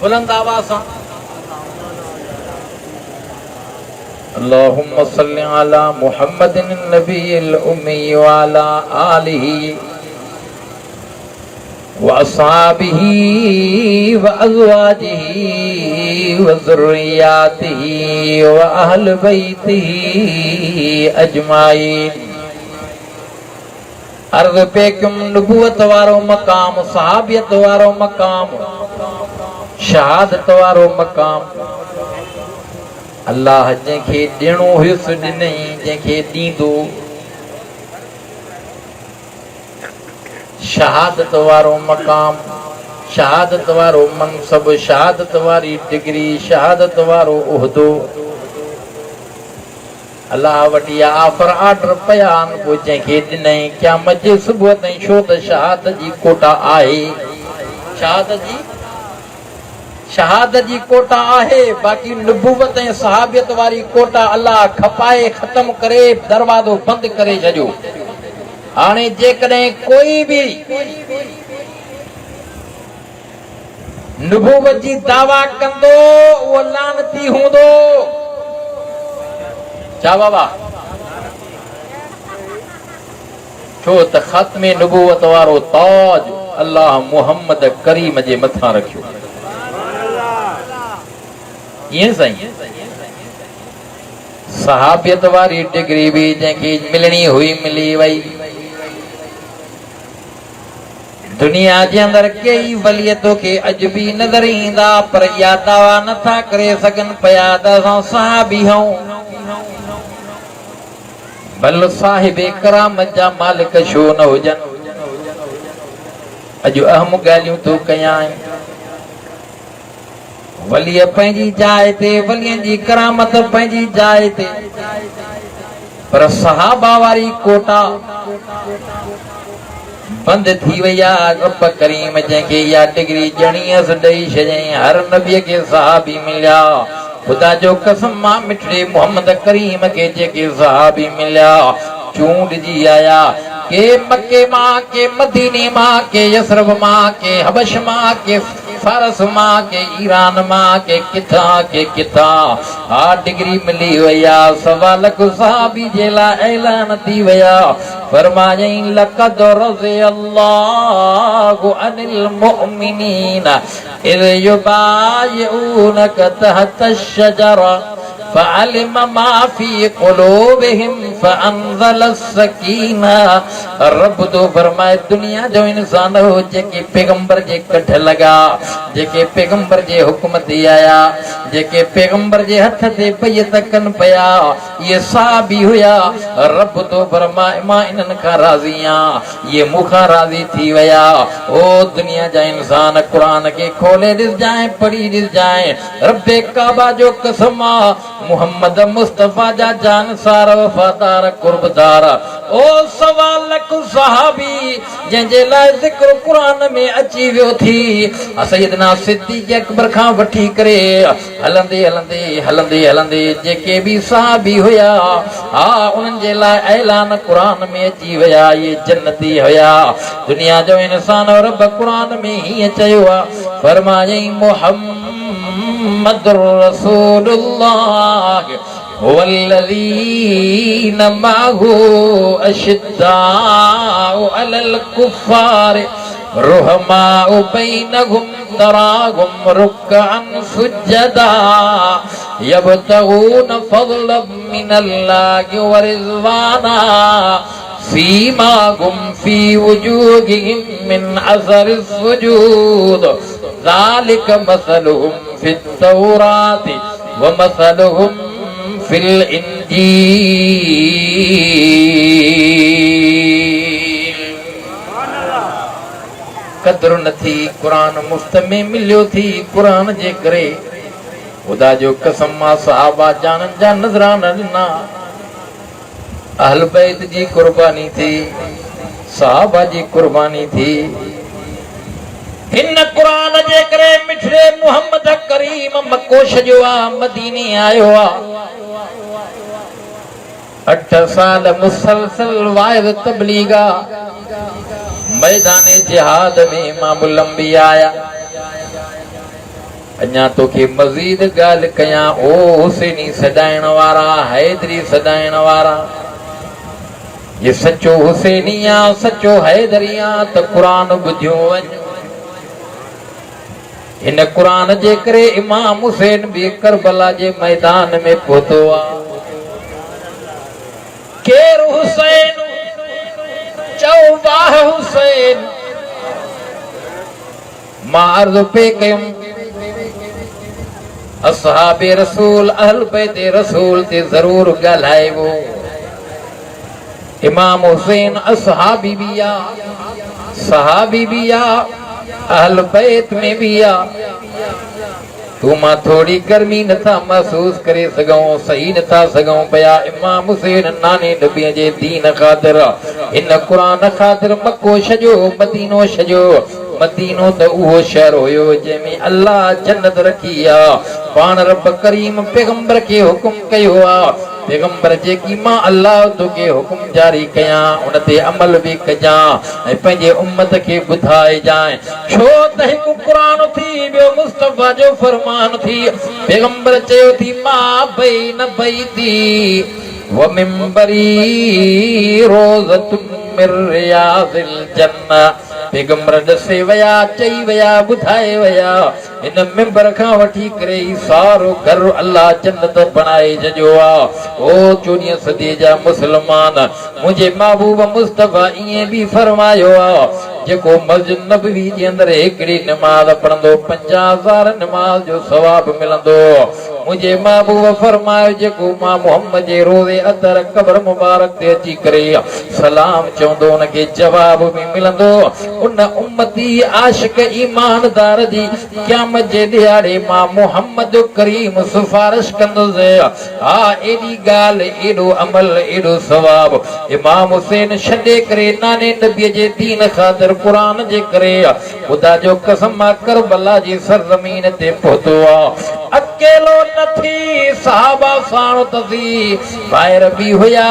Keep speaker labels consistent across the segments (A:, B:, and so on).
A: बुलंद आवाज से अल्लाहुम्मा सल्लि अला मुहम्मदिन नबील उम्मी व अला आलिही व अस्हाबिही व अज़वाजिही व ज़ुर्रिय्यातिही व अहल बैतिही अजमाइन। अर्ज़ पे क्युम नबूवत वारो मकाम, सहाबियत वारो मकाम, शहादत वारो मकाम। अल्लाह जंहिंखे ॾियणो हुयुसि ॾिनई, जंहिंखे ॾींदो। शहादत वारो मकाम, शहादत वारो मनसब, शहादत वारी डिग्री, शहादत वारो उहदो। अल्लाह वटि या आफर आर्डर पिया आहिनि, पोइ जंहिंखे ॾिनई क़यामत जे सुबुह ताईं, छो त शहादत जी कोटा आहे। शहादत जी कोटा आहे, बाक़ी नबूवत ऐं सहाबियत वारी कोटा अल्लाह खपाए ख़त्म करे दरवाज़ो बंदि करे छॾियो। हाणे जेकॾहिं कोई बि नबूवत जी दावा कंदो उहो लानती हूंदो। छा बाबा? छो त ख़त्मे नबूवत वारो ताज अल्लाह मुहम्मद करीम जे मथां रखियो। ईअं साईं, सहाबियत वारी डिग्री बि जंहिंखे मिलणी हुई मिली वई। दुनिया जे अंदरि कई वलियतों खे अॼु बि नज़र ईंदा, पर इहा दावा नथा करे सघनि पिया त असां सहाबी आहियूं। भल साहिब करामत जा मालिक छो न हुजनि। अॼु अहम ॻाल्हियूं तूं कयां। वलीअ पंहिंजी जाइ ते, वलियनि जी करामत पंहिंजी जाइ ते, पर सहाबा वारी कोटा बंदि थी वई आहे। रब करीम जंहिंखे इहा डिग्री ॼणीअसि ॾेई छॾियईं। हर नबीअ खे सहाबी मिलिया। ख़ुदा जो कसम, मां मिठड़े मोहम्मद करीम खे जेके सहाबी मिलिया चूंडजी आया, के मके मां, के मदीने मां, के यसरब मां, के हबश मां, के फारस मां, के ईरान मां, के किथां हा डिग्री मिली वई आहे। 1.25 लाख सहाबी जे लाइ ऐलान थी विया। फरमायईं लक़द रज़ियल्लाहु अनिल मुअमिनीन इज़ युबायिऊनक तहत अश-शजरा फअलिम मा फी क़ुलूबिहिम फअंज़ल अस-सकीना। रब तो फरमाए दुनिया जो इंसान हो जेके पैगंबर जे कठ लगा, जेके पैगंबर जे हुक्म ते आया, जेके पैगंबर जे हथ ते बैत कन पिया, ये सहाबी हुया। रब तो फरमाए मां इन्हनि खां राज़ी आहियां, ये मूंखां राज़ी थी विया। ओ दुनिया जा इंसान क़ुरान खे खोले ॾिसजांइ, पढ़ी ॾिसजांइ। रब्बे काबा जो कसम आहे, मुहम्मद मुस्तफा जा जानसार वफ़ादार कुर्बदार। ओ 1.25 लाख सहाबी जंहिंजे लाइ ज़िक्र क़ुरान में अची वियो थी। सैयदना सिद्दीक़ अकबर खां वठी करे हलंदे हलंदे हलंदे हलंदे जेके बि सहाबी हुया, हा उन्हनि जे लाइ ऐलान क़ुरान में अची विया, ये जन्नती हुया। दुनिया जो इंसान रब क़ुरान में हीअं चयो आहे, फरमायईं मुहम्मदुर रसूलुल्लाह वल्लज़ीन मअहू अशिद्दाउ अलल कुफ़ार रुहमाउ बैनहुम तराहुम रुक्अन सुज्जदा यब्तगून फज़लन मिनल्लाहि व रिज़वाना सीमाहुम फी वजूहिहिम मिन असरिस सुजूद ज़ालिक मसलुहुम फित तौराति व मसलुहुम फिल इंजील। कदर न थी, कुरान मुफ्त में मिलियो थी। कुरान जे करे ख़ुदा जो कसम मां सहाबा जानन जा नज़राना ॾिना। अहल बैत जी कुर्बानी थी, सहाबा जी कुर्बानी थी। हिन कुरान जे करे मिठड़े मुहम्मद करीम मको छॾियो आहे, मदीने आयो आहे। 8 साल मुसलसल वाइद तबलीगा मैदान जिहाद में इमामुल अंबिया आया। अञा तोखे मज़ीद ॻाल्हि कयां ओ हुसैनी सॾाइण वारा हैदरी सॾाइण वारा ये सचो हुसैनिया सचो हैदरिया त क़ुरान ॿुधियो वञ हिन क़ुरान जे करे इमाम हुसैन बि करबला जे मैदान में पहुतो आहे केर हुसैन चओ वाह हुसैन मां अर्ज़ पे कयुमि असहाबे रसूल अहल बैते रसूल ते ज़रूर ॻाल्हाइबो इमाम हुसैन असहाबी भी आ सहाबी भी आ अहल बैत में भी आ तू मां थोड़ी गर्मी नथा महसूस करे सघूं सही नथा सघूं पिया इमाम हुसैन नाने नबीअ जे दीन ख़ातिर इन क़ुरान ख़ातिर मक्को छॾियो मदीनो छॾियो मदीनो त उहो शहर हुयो जंहिंमें अल्लाह जन्नत रखी आ पाण रब करीम पैगंबर खे हुकुम कयो आ पैगंबर जेकी मां अल्लाह तोखे हुकुम जारी कयां उन ते अमल भी कजां ऐं पंहिंजे उम्मत खे ॿुधाइजांइ छो त हिकु क़ुरान थी ॿियो मुस्तफ़ा जो फरमान थी पैगंबर चयो थी मां बैन बैती व मिंबरी रोज़तुन मिन रियाज़िल जन्नह पैगंबर दसे वया चई वया ॿुधाए वया इन मिंबर खां वठी करे सारो घर अल्लाह जन्नत बणाए छॾियो आहे ओ 14 सदी जा मुस्लमान मुंहिंजे महबूब मुस्तफ़ा ईअं बि फरमायो आहे जेको मस्जिद नबवी जे अंदर हिकिड़ी नमाज़ पढ़ंदो 50,000 नमाज़ जो सवाब मिलंदो मुझे महबूब फरमायो जेको मां मोहम्मद जे रोज़े अदर कब्र मुबारक ते अची करे सलाम चवंदो उनखे जवाब भी मिलंदो उन उम्मती आशिक ईमानदार जी क़यामत जे ॾियारे मां मोहम्मद करीम सिफारिश कंदुसि हा एॾी ॻाल्हि एॾो अमल एॾो सवाब इमाम हुसैन छॾे करे नाने नबीअ जे दीन ख़ातिर क़ुरान जे करे ख़ुदा जो कसम करबला जी सरज़मीन ते पहुतो आहे अकेलो नथी सहाबा साण तसी ॿाहिर बि हुया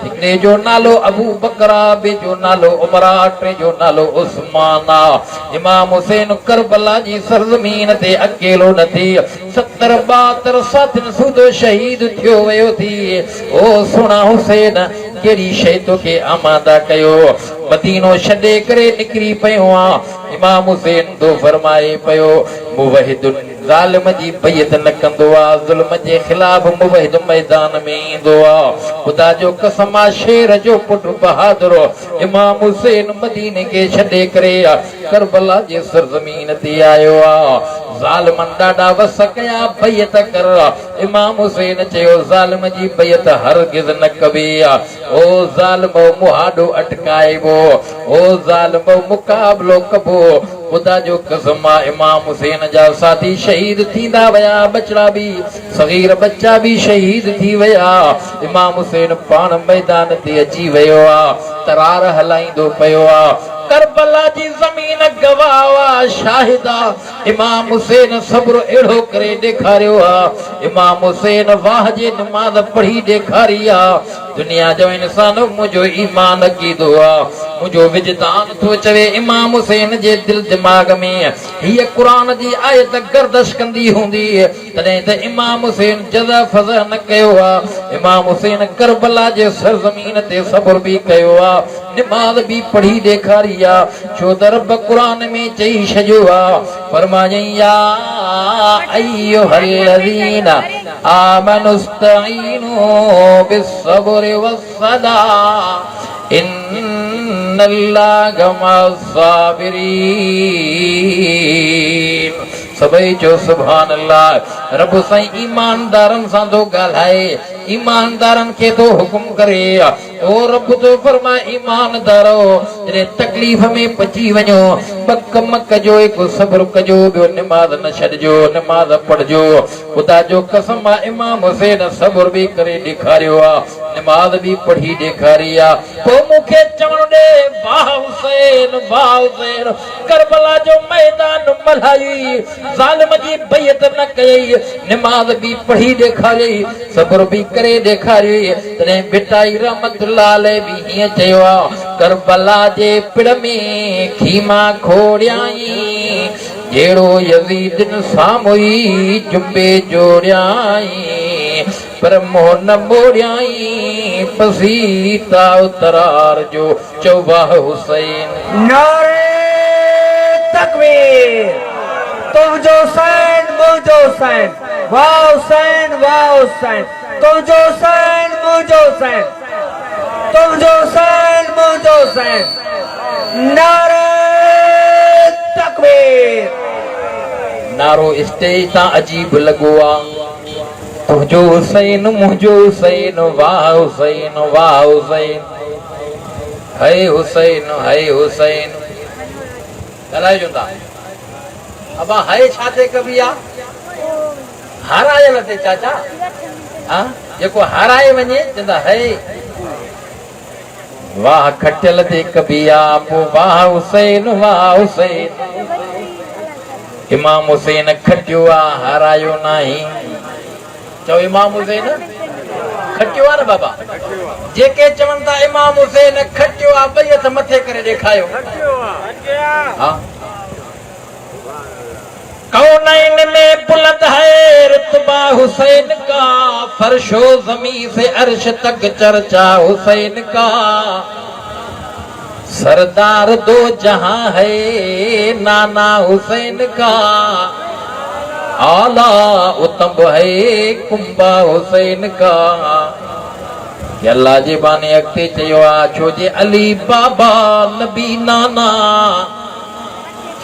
A: हिकिड़े जो नालो अबू बकरा ॿिए जो नालो उमरा टे जो नालो उस्मान इमाम हुसैन करबला जी सरज़मीन ते अकेलो नथी 70-72 साथियुनि सूदो शहीद थियो वियो थी ओ सुहिणा हुसैन कहिड़ी शइ तोखे आमादा कयो मदीनो छॾे करे निकिरी पियो आहे इमाम हुसैन तो फरमाए पियो मुवहिदुन ज़ालिम जी बैत न कंदो आहे ज़ुल्म जे ख़िलाफ़ मुवहिद मैदान में ईंदो आहे ख़ुदा जो कसम आहे शेर जो पुटु बहादुर इमाम हुसैन मदीने खे छॾे करे करबला जे सरज़मीन ते आयो आहे ज़ालिमन ॾाढा वस कया बैत कर इमाम हुसैन चयो ज़ालिम जी बैत हरगिज़ न कबी ओ ज़ालिम मुहाॾो अटकाइबो ओ ज़ालिम मुक़ाबलो कबो ख़ुदा जो कसम आहे इमाम हुसैन जा साथी शहीद थींदा विया बचड़ा भी सगीर बच्चा भी शहीद थी विया इमाम हुसैन पाण मैदान ते अची वियो आहे तरार हलाईंदो पियो आहे करबला जी ज़मीन गवाह शाहिदा इमाम हुसैन सब्र एड़ो करे ॾेखारियो आहे इमाम हुसैन वाह जे नमाज़ पढ़ी ॾेखारी आहे दुनिया जो इंसान मुंहिंजो ईमान अक़ीदो आहे मुंहिंजो विजदान थो चवे इमाम हुसैन जे दिल दिमाग़ में हीअ क़ुरान जी आयत गर्दश कंदी हूंदी तॾहिं त इमाम हुसैन जज़ा फज़ा न कयो आहे इमाम हुसैन करबला जे सरज़मीन ते सब्र बि कयो आहे नमाज़ भी पढ़ी ॾेखारी आहे छो त रब क़ुरान में चई छॾियो आहे फरमायई या अय्युहल्लज़ीना आमनुस्तईनू बिस्सब्रि वस्सलाह इन्नल्लाह मअस्साबिरीन सभई जो सुभान अल्लाह रब साईं ईमानदारनि सां थो ॻाल्हाए ईमानदारनि खे थो हुकुम करे ओ रब तो फरमाए ईमानदारो जॾहिं तकलीफ़ में पची वञो ॿ कम कजो हिकु सब्र कजो ॿियो नमाज़ न छॾिजो नमाज़ पढ़जो ख़ुदा जो कसम आहे इमाम हुसैन सब्र बि करे ॾेखारियो आहे नमाज़ भी पढ़ी ॾेखारी आहे पोइ मूंखे चवण ॾे वाह हुसैन करबला जो मैदान मल्हाई ज़ालिम जी बैत न कई नमाज़ भी पढ़ी ॾेखारी सब्र भी करे ॾेखारी तॾहिं बिटाई रहमतुल्लाह अलैह भी हीअं चयो आहे करबला जे पिड़ में खीमा खोड़ियाई जेड़ो यजीद सामुई जुबे जोड़ियाई पर मोह न मोड़ियाई पसीता उतरार जो चौबा हुसैन।
B: नारे तकबीर। तुम जो हुसैन मुझो हुसैन, वाह हुसैन वाह हुसैन। तुम जो हुसैन मुझो हुसैन, तुम जो हुसैन मुझो हुसैन। नारे तकबीर।
A: नारो स्टेज ता अजीब लगो आ, तुझो हुसैन मुझो हुसैन, वाह हुसैन वाह हुसैन, है हुसैन है हुसैन। ॻाल्हाए जो था अब है छाते कभी आ हारायल ते चाचा, हाँ जेको हाराए वञे चवंदा है वाह खटियल ते कभी आ, पो वाह हुसैन वाह हुसैन। इमाम हुसैन खटियो आ हारायो नाही, चओ इमाम हुसैन खटियो आ न बाबा। जेके चवनि था इमाम हुसैन खटियो आ, ॿई हथ मथे करे ॾेखारियो। हाँ कौनैन में बुलंद है रुतबा हुसैन का, फर्शो ज़मीन से अर्श तक चर्चा हुसैन का। सरदार दो जहां है नाना हुसैन का, आला उत्तम है कुंबा हुसैन का। अल्लाह जे बाने अॻिते चयो आहे छो जे अली बाबा नबी नाना,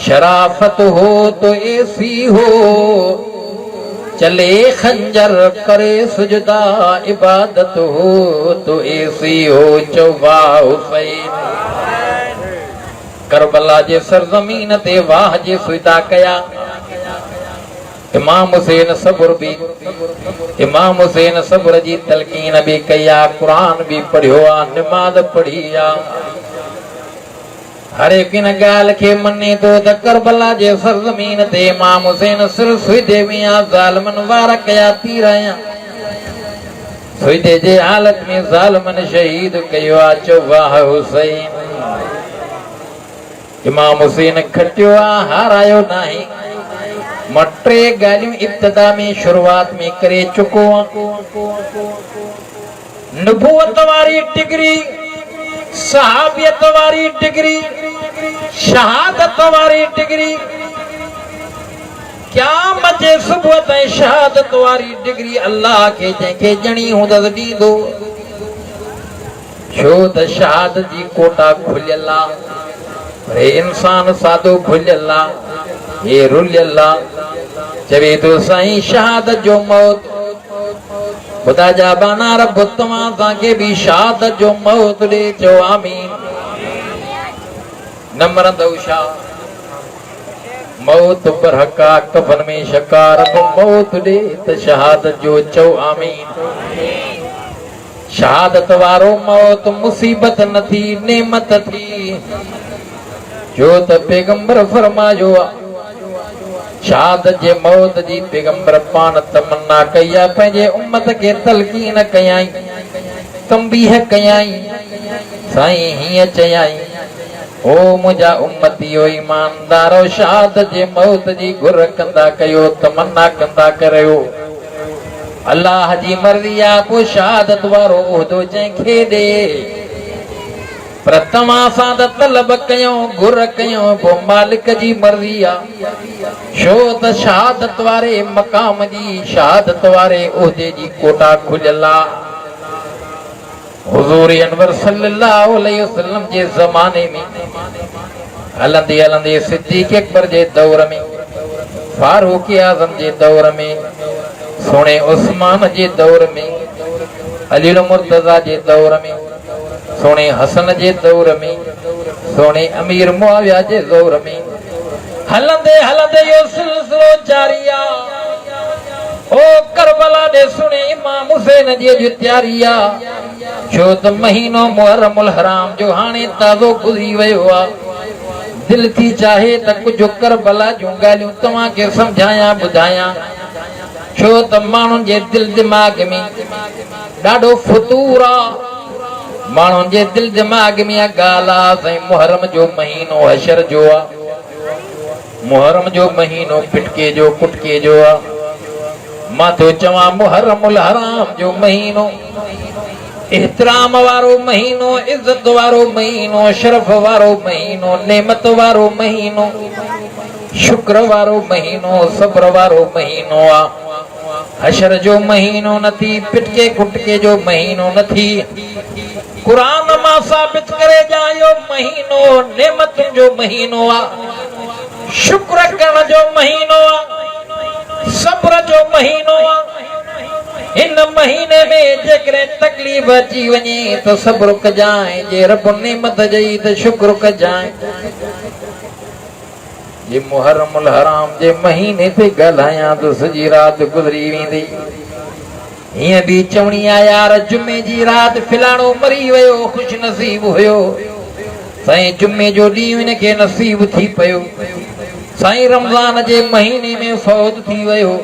A: शराफत हो तो ऐसी हो चले खंजर करे सुजदा, इबादत हो तो ऐसी हो चौबा हुसैन। करबला जे सरजमीन ते वाह जे सुदा कया इमाम हुसैन सब्र भी, इमाम हुसैन सब्र जी तलकीन भी कया, कुरान भी पढ़ियो आ, नमाज पढ़ी आ। हर एक इन गाल के मने तो द करबला जे सरजमीन ते इमाम हुसैन सिर सुईदे में आ ज़ालिमन वार कया तीर आया। सुईदे जे हालत में ज़ालिमन शहीद कयो आ, चो वाह हुसैन। इमाम हुसैन खटियो आ हारायो नाही। मां टे ॻाल्हियूं इब्तिदा में शुरुआत में करे चुको आ। नबूवत वारी डिग्री, सहाबियत वारी डिग्री, शहादत वारी डिग्री, क्या मजे सुबह ताईं शहादत वारी डिग्री अल्लाह के जंहिंखे ॼणी हूंदसि ॾींदो। छो त शहादत जी कोटा खुलियल आ, पर इंसान सादो खुलियल आ, ये रुलियल आ। चवे तो साईं शहादत जो मौत, खुदा जा बाना रब तव्हां तांखे भी शहादत जो मौत ॾे, चओ आमीन। न मरंदव छा मौत पर हका कफन में शकार, मौत ॾे त शहादत जो चओ आमीन। शहादत वारो मौत मुसीबत न थी नेमत थी, जो त पैगंबर फरमायो आ। शहादत जे मौत जी पैगंबर पान तमन्ना कई आ, पंहिंजे उम्मत खे तलकीन कयाई, तंबीह कयाई। साईं हीअं चयाई, ओ मुंहिंजा उम्मतियो ईमानदारो, शहादत जे मौत जी घुर कंदा कयो, तमन्ना कंदा करियो। अल्लाह जी मर्ज़ी आ, पोइ शहादत वारो उहिदो जंहिंखे ॾे। पर तव्हां सां त तलब कयूं, घुर कयूं, पोइ मालिक जी मर्ज़ी आ। छो त शहादत वारे मक़ाम जी, शहादत वारे उहिदे जी कोटा खुलियल आ। हुज़ूर अनवर सल्लल्लाहु अलैहि वसल्लम जे ज़माने में हलंदे हलंदे सिद्दीक़ अकबर जे दौर में, फारूक आज़म जे दौर में, सोणे उस्मान जे दौर में, अली मुर्तज़ा जे दौर में, सोणे हसन जे दौर में, सोणे अमीर मुआविया जे दौर में, हलंदे हलंदे यो सिलसिलो जारी आ। ओ करबला दे सुने इमाम हुसैन जी जो तैयारी आ। छो त महीनो मुहर्रमुल हराम जो हाणे ताज़ो गुज़री वियो आ। दिल थी चाहे त कुझु करबला जूं ॻाल्हियूं तव्हांखे सम्झायां ॿुधायां। छो त माण्हुनि जे दिल दिमाग़ में ॾाढो फतूर आ। माण्हुनि जे दिल दिमाग़ में ॻाल्हि आ, साईं मुहर्रम जो महीनो हशर जो आ। मुहर्रम जो महीनो पिटके जो कुटके जो आ मां तो चवा मुहर्रमुल हराम जो महीनो एहतराम वारो महीनो, इज्जत वारो महीनो, शरफ वारो महीनो, नेमत वारो महीनो, शुक्र वारो महीनो, सब्र वारो महीनो आ। हशर जो महीनो नथी, पिटके कुटके जो महीनो नथी। कुरान मां साबित करे जायो महीनो नेमत जो महीनो आ, शुक्र करण जो महीनो आ, सब्र जो महीनो आ। इन महीने में जेकरे तकलीफ अची वञे तो सब्र कजाए, जे रब नेमत जई तो शुक्र कजाए। ये मुहर्रमुल हराम जे महीने ते ॻाल्हायां तो सॼी रात गुज़री वेंदी। हीअं बि चवणी आ यार जुमे जी रात फिलाणो मरी वियो खुश नसीब हुयो, साईं जुमे जो ॾींहुं हिनखे नसीब थी पियो, साईं रमज़ान जे महीने में फौत थी वियो।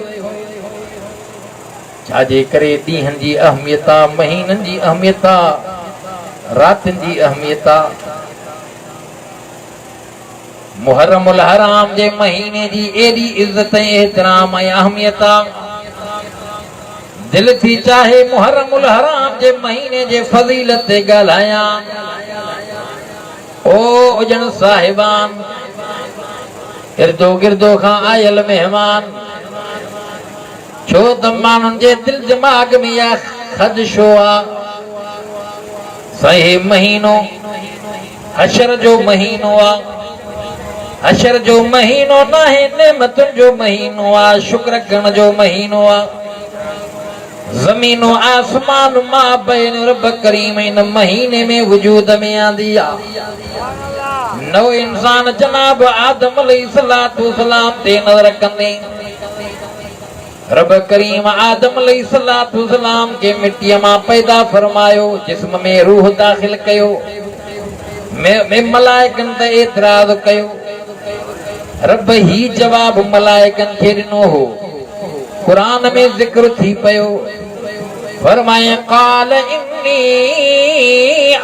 A: छाजे करे ॾींहंनि जी अहमियत आ, महीननि जी अहमियत आ, रातिनि जी अहमियत आ। मुहर्रमुल हराम जे महीने जी एॾी इज़त ऐं एहतराम ऐं अहमियत आ। दिल थी चाहे मुहर्रमुल हराम जे महीने जे फज़ीलत ते ॻाल्हायां। ओ उजण साहिबान, इर्दो गिर्दो खां आयल मेहमान, छो त माण्हुनि जे दिल दिमाग़ में या ख़दशो आ। सही महीनो हशर जो महीनो आ, हशर जो महीनो नाहे नेमतुनि जो महीनो आ, शुक्र करण जो महीनो आ। ज़मीनो आसमान मां बैन रब करीम इन महीने में वजूद में आंदी आ। नओ इंसान जनाब आदम अलैहिस्सलातु वस्सलाम ते नज़र कंदे रब करीम आदम अलैहिस्सलातु वस्सलाम के मिट्टीअ मां पैदा फरमायो, जिस्म में रूह दाखिल कयो, में मलाइकनि ते एतराज़ कयो। रब ही जवाब मलाइकनि खे ॾिनो हो, कुरान में ज़िक्र थी पियो। फरमाए क़ाल इन्नी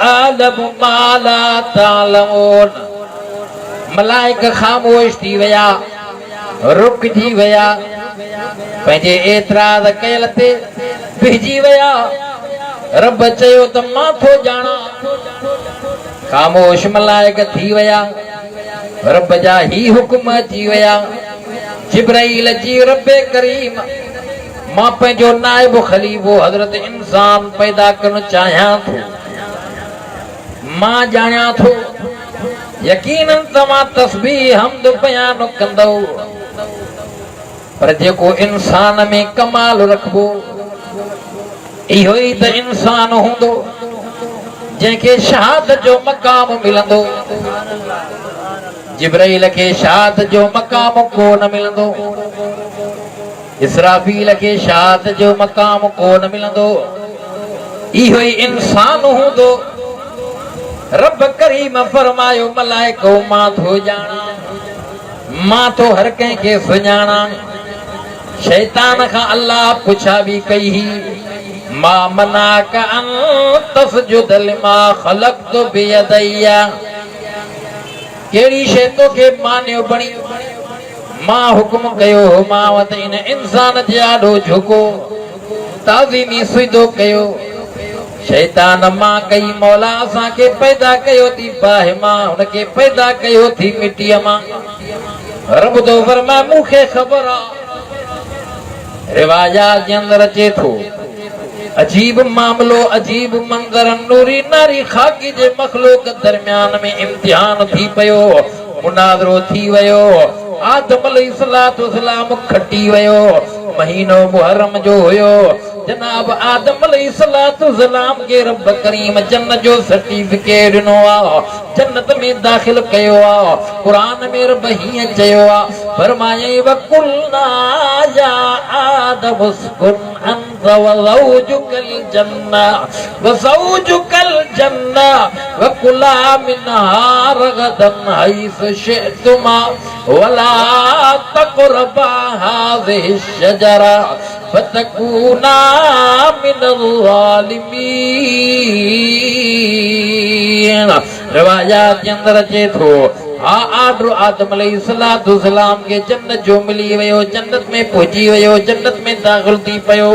A: आलमु मा ला तालमून। मलाइक ख़ामोश थी विया, रुकिजी विया, पंहिंजे एतराज़ कयल ते बिहजी विया। रब चयो त मां थो ॼाणा। ख़ामोश मलाइक थी विया, रब जा ही हुकुम अची विया। जिब्राईल जी रब्बे करीम मां पंहिंजो नाइब खलीफ़ो हज़रत इंसान पैदा करणु चाहियां थो। मां ॼाणियां थो यकीनन तव्हां तस्बीह हमद बयान कंदो, पर जेको इंसान में कमाल रखबो इहो ई त इंसान हूंदो जंहिंखे शहादत जो मक़ाम मिलंदो। जिब्राईल खे शहादत जो मक़ाम कोन मिलंदो, इसराफील खे शहादत जो मक़ाम कोन मिलंदो, इहो ई इंसान हूंदो। रब करीम फरमायो मलाइको मां थो ॼाणा, मां तो हर कंहिंखे सुञाणा। शैतान खां अल्लाह पुछा बि कई, मा मनाक अन तस्जुद लिमा ख़लक़तु बियदैया। कहिड़ी शइ तोखे मानियो बणी, मां हुकुम कयो मां वटि इन इंसान जे आॾो झुको, ताज़ीमी सुजदो कयो। शैतान मां कई मौला असांखे पैदा कयो थी बाहि मां, हुनखे पैदा कयो थी मिटीअ मां। रब तो फरमाए मूंखे ख़बर आ। रिवायात जे अंदर अचे थो अजीब मामलो, अजीब मंज़र, नूरी नारी खाकी जे मखलूक दरमियान में इम्तिहान थी पियो, मुनाज़रो थी वियो। आदम अलैहिस्सलातु वस्सलाम खटी वियो। महीनो मुहर्रम जो हुयो। जनाब आदम अलैहिस्सलातु वस्सलाम के रब करीम जन्नत जो सर्टिफिकेट ॾिनो आ, जन्नत में दाखिल कयो आ। कुरान में रब हीअं चयो आ, फरमाए वकुलना या आदम उस्कुन अंत व ज़ौजुकल जन्ना वकुला मिनहा रगदन हैसु शिअ्तुमा वला तक़रबा हाज़िहि शजरा फतकूना मिनल ज़ालिमीन। रिवायात के अंदर अचे थो आर्डर आदम अलैहिस्सलाम के जन्नत जो मिली वियो, जन्नत में पहुंची वियो, जन्नत में दाखिल थी पियो।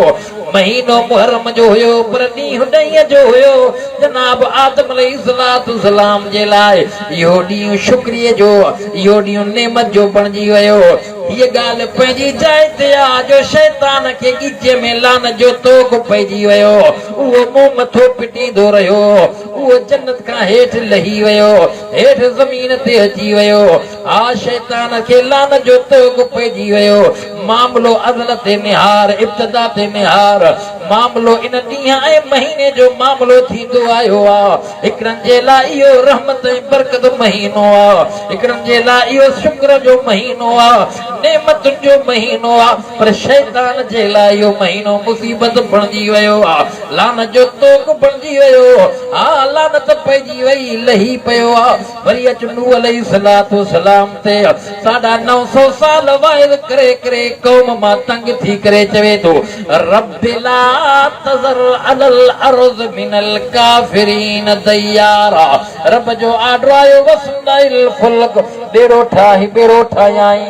A: महीनो मुहर्रम जो हुयो पर ॾींहुं ॾहींअ जो हुयो जनाब आदम अलैहिस्सलाम जे लाइ इहो ॾींहुं शुक्रिया जो, इहो ॾींहुं नेमत जो बणिजी वियो। ये गाल पंहिंजी जाइ ते आ जो शैतान खे ॻिचे में लान जो तोग पइजी वियो। उहो मुंहुं मथो पिटींदो रहियो, उहो जन्नत खां हेठि लही वियो, हेठि ज़मीन ते अची वियो। आ शैतान खे लान जो तोग पइजी वियो। मामलो अज़ल ते निहार, इब्तिदा ते निहार, मामलो इन ॾींहं ऐं महीने जो मामलो थींदो आयो आ। हिकिड़नि जे लाइ इहो रहमत ऐं बरकत महीनो आ, हिकिड़नि जे लाइ इहो शुक्र जो महीनो आ, नेमतुनि जो महीनो आ, पर शैतान जे लाइ इहो महीनो मुसीबत बणिजी वियो आ, लान जो तोग बणिजी वियो आ, लानत पइजी वई, लही पियो आ। वरी अच नूह अलैहिस्सलाम ते 950 साल वाइद करे करे कौम मां तंग थी करे चवे थो रब्बि ला तज़र अलल अर्ज़ मिनल काफ़िरीन दय्यारा। रब जो आर्डर आयो वसनाइल फुल्क, बेड़ो ठाहियाई।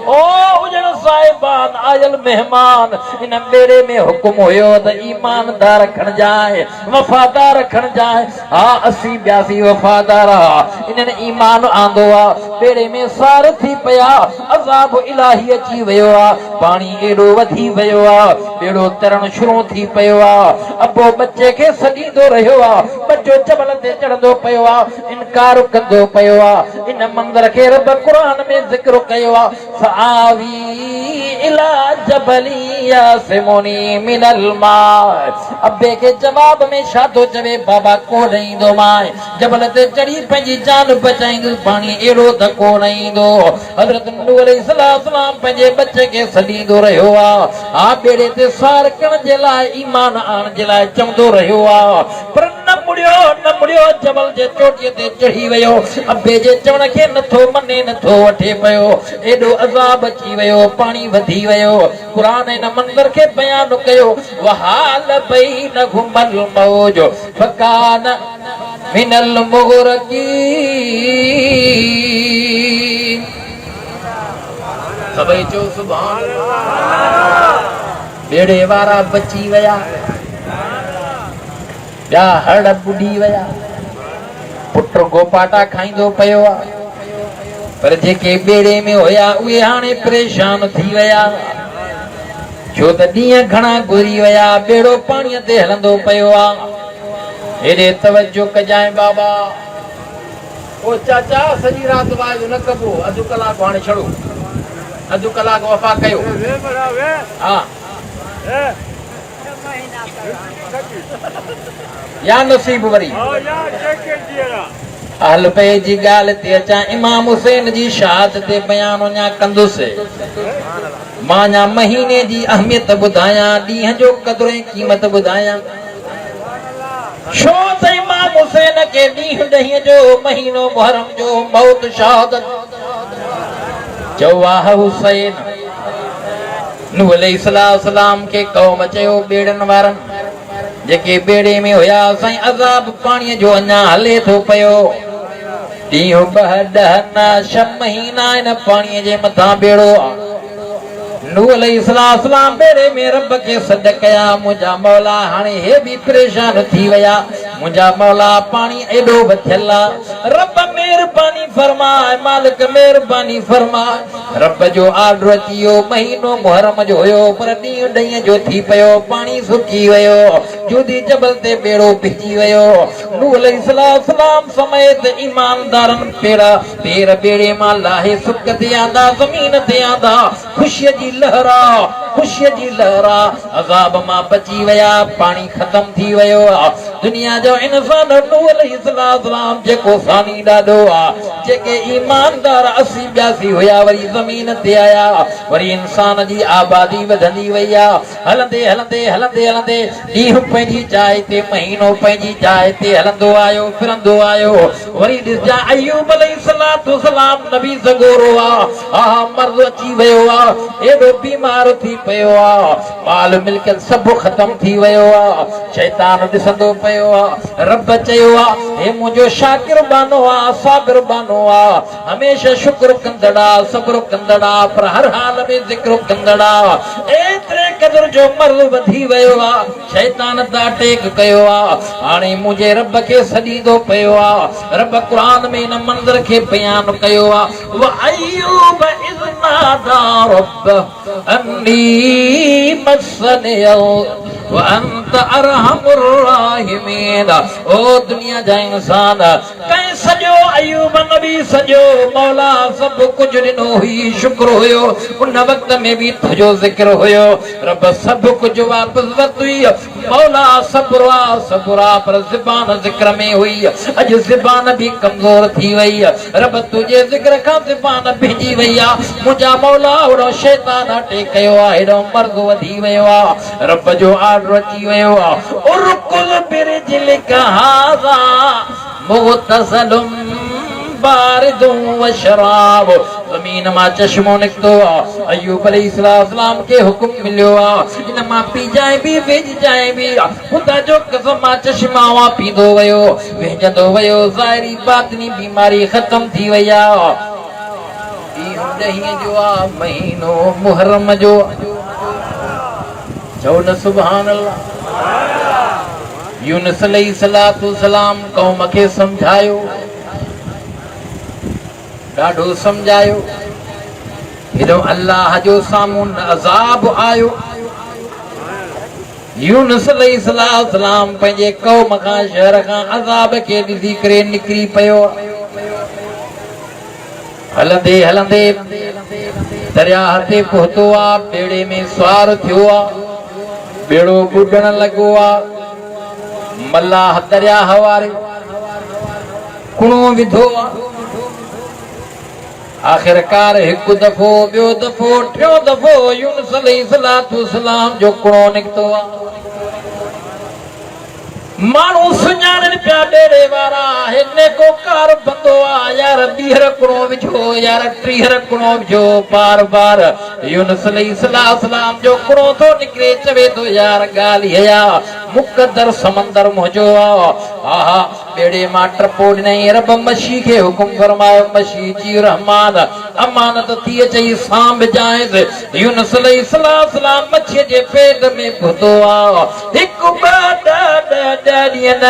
A: ओ उजण साहिबान आयल मेहमान, इन बेड़े में हुकुम हुयो त ईमानदार रखण जाए, वफादार रखण जाए। हा 80-82 वफादार इन्हनि ईमान आंदो आ, बेड़े में सार थी पिया, अज़ाब इलाही अची वियो आ, पाणी एॾो वधी वियो आ, बेड़ो तरण शुरू थी पियो आ। अबो बच्चे खे सॾींदो रहियो आ, बच्चो जबल ते चढ़ंदो पियो आ, इनकार कंदो पियो आ। इन मंदर खे रब क़ुरान में ज़िक्र कयो आ, आवी इला जबली यासिमुनी मिनल माए। अब्बे के जवाब में छा थो चवे, बाबा को ॾींदो माए, जबल ते चढ़ी पंहिंजी जान बचाईंदो, पाणी एॾो धको न ईंदो। हज़रत नूह अलैहिस्सलाम पंहिंजे बच्चे खे सॾींदो रहियो आ, बेड़े ते सार करण जे लाइ, ईमान आणण जे लाइ चवंदो रहियो आ, पर न मुड़ियो, जबल जे चोटीअ ते चढ़ी वियो। अब्बे जे चवण खे नथो मने, नथो वठे पियो, एॾो अज़ाब अची वियो, पाणी वधी वियो। क़ुरान इन मंदर खे बयान कयो, वहाल बैनहुमल मौज फकान मिनल मुग़रक़ीन। सभई चओ सुभान अल्लाह। बेड़े वारा बची विया, ॿिया हड़ ॿुॾी विया, पुट गोपाटा खाईंदो पियो आ, पर जेके बेड़े में हुया उहे हाणे परेशान थी विया, छो त ॾींहं घणा गुज़री विया, बेड़ो पाणीअ ते हलंदो पियो आ। हेॾे तवजो कजांइ बाबा, ओ चाचा सॼी राति वाइदो न कबो, अधु कलाक हाणे छड़ो, अधु कलाक वफ़ा कयो। हा या नसीब वरी हल पे जी ॻाल्हि ते अचां, इमाम हुसैन जी शहादत ते बयान अञा कंदुसि। मां अञा महीने जी अहमियत ॿुधायां, ॾींहं जो क़दुर ऐं क़ीमत ॿुधायां। छो त इमाम हुसैन खे ॾींहुं ॾहींअ जो, महीनो मुहर्रम जो मौत शहादत चयो आहे। हुसैन नूह अलैहिस्सलाम खे कौम चयो, बेड़नि वारनि जेके बेड़े में हुया, साईं अज़ाब पाणीअ जो अञा हले थो पियो, ॾींहुं 2 ॾह 6 महीना इन पाणीअ जे मथां बेड़ो आ। नूह अलैहिस्सलाम बेड़े में रब खे सॾ कया, मुंहिंजा मौला हाणे हे बि परेशान थी विया, मुंहिंजा मौला पाणी एॾो वथियल आ, रब महिरबानी फरमाए, मालिक महिरबानी फरमाए। रब जो आर्डर अची वियो, महीनो मुहर्रम जो हुयो, पर ॾींहुं ॾहींअ जो थी पियो, पाणी सुकी वियो, जुदी जबल ते बेड़ो भिजी वियो। नूह अलैहिस्सलाम समेत ईमानदारनि पेर बेड़े मां लाहे सुक ते आंदा, ज़मीन ते आंदा, ख़ुशीअ जी लहरा, ख़ुशीअ जी लहरा, अज़ाब मां बची विया, पाणी ख़तम थी वियो आ। दुनिया जो इंसान नूह अलैहिस्सलाम जेको सानी ॾाढो आ, जेके ईमानदार 80-82 हुया, वरी ज़मीन ते आया, वरी इंसान जी आबादी वधंदी वई आ। हलंदे हलंदे हलंदे हलंदे ॾींहुं पंहिंजी जाइ ते, महीनो पंहिंजी जाइ ते हलंदो आयो, फिरंदो आयो। वरी ॾिसजा अय्यूब अलैहिस्सलाम नबी सगोरो आ, मर्ज़ अची वियो आ, एॾो बीमार थी पियो आ, माल मिल्कियत सभु ख़तम थी वियो आ। शैतान ॾिसंदो पयो रब चयो हे मुझो शाकिर बानो साबिर बानो हमेशा शुक्र कंदड़ा सब्र कंदड़ा पर हर हाल में जिक्र कंदड़ा एतरे कदर जो मर्द वधी वयो शैतान ता टेक कयो हाणे मुझे रब के सदीदो पयो रब कुरान में इन मंजर के बयान कयो व अय्यूब इज़ नादा रब अन्नी मस्सनियल व अंत अरहमुर राहिमीन ओ दुनिया जा इंसान कहीं सजो अय्यूब नबी सजो मौला सब कुछ ॾिनो हुई शुक्र हुयो उन वक्त में भी तुझो जिक्र हुयो रब सब कुछ वापस वतुई मौला सबरा पर ज़बान जिक्र में हुई अज ज़बान भी कमजोर थी वई रब तुझे जिक्र का ज़बान भेजी वई मुझा मौला ओड़ो शैतान हटे कयो एड़ो मर्द वधी वयो रब जो आर्डर अची वयो उरकुल बिरजिल कहाजा मुगतसलुम बारिदुम व शराब जमीन मा चश्मो निकतो अय्यूब अलैहिस्सलाम के हुक्म मिलियो इन मा पी जाए भी वेज जाए भी खुदा जो कसम मा चश्मा वा पींदो वयो वेजंदो वयो ज़ाहिरी बातनी बीमारी खत्म थी वया ॾहीं जो महीनो मुहर्रम जो चओ न सुभान अल्लाह यूनुस अलैहिस्सलाम कौम खे समझायो ॾाढो समझायो हेॾो अल्लाह जो सामून अज़ाब आयो यूनुस अलैहिस्सलाम पंहिंजे कौम खां शहर खां अज़ाब खे ॾिसी करे निकिरी पियो हलंदे हलंदे दरिया ते पहुतो बेड़े में सवार थियो बेड़ो ॿुॾण लॻो मल्लाह दरिया वारे कुणो विधो आखिरकार हिकु दफ़ो ॿियो दफ़ो टियों दफ़ो यूनुस अलैहिस्सलाम जो कुणो निकितो माण्हू सुञाणनि पिया ॾेरे वारा हिन को कार बंदो यार 20 कुणो विझो यार 30 कुणो विझो बार बार यूनुस अलैहिस्सलाम जो कुणो थो निकिरे चवे थो यार ॻाल्हि हया मुक़द्दर समंदर मुंहिंजो आहा बेड़े मां टपो ॾिनई रब मछी खे हुकुम फरमायो मछी जी रहमान अमानत थी अचई सांभ जाइज़ यूनुस अलैहिस्सलाम मछीअ जे पेट में फुतो हिकु ॾींहं न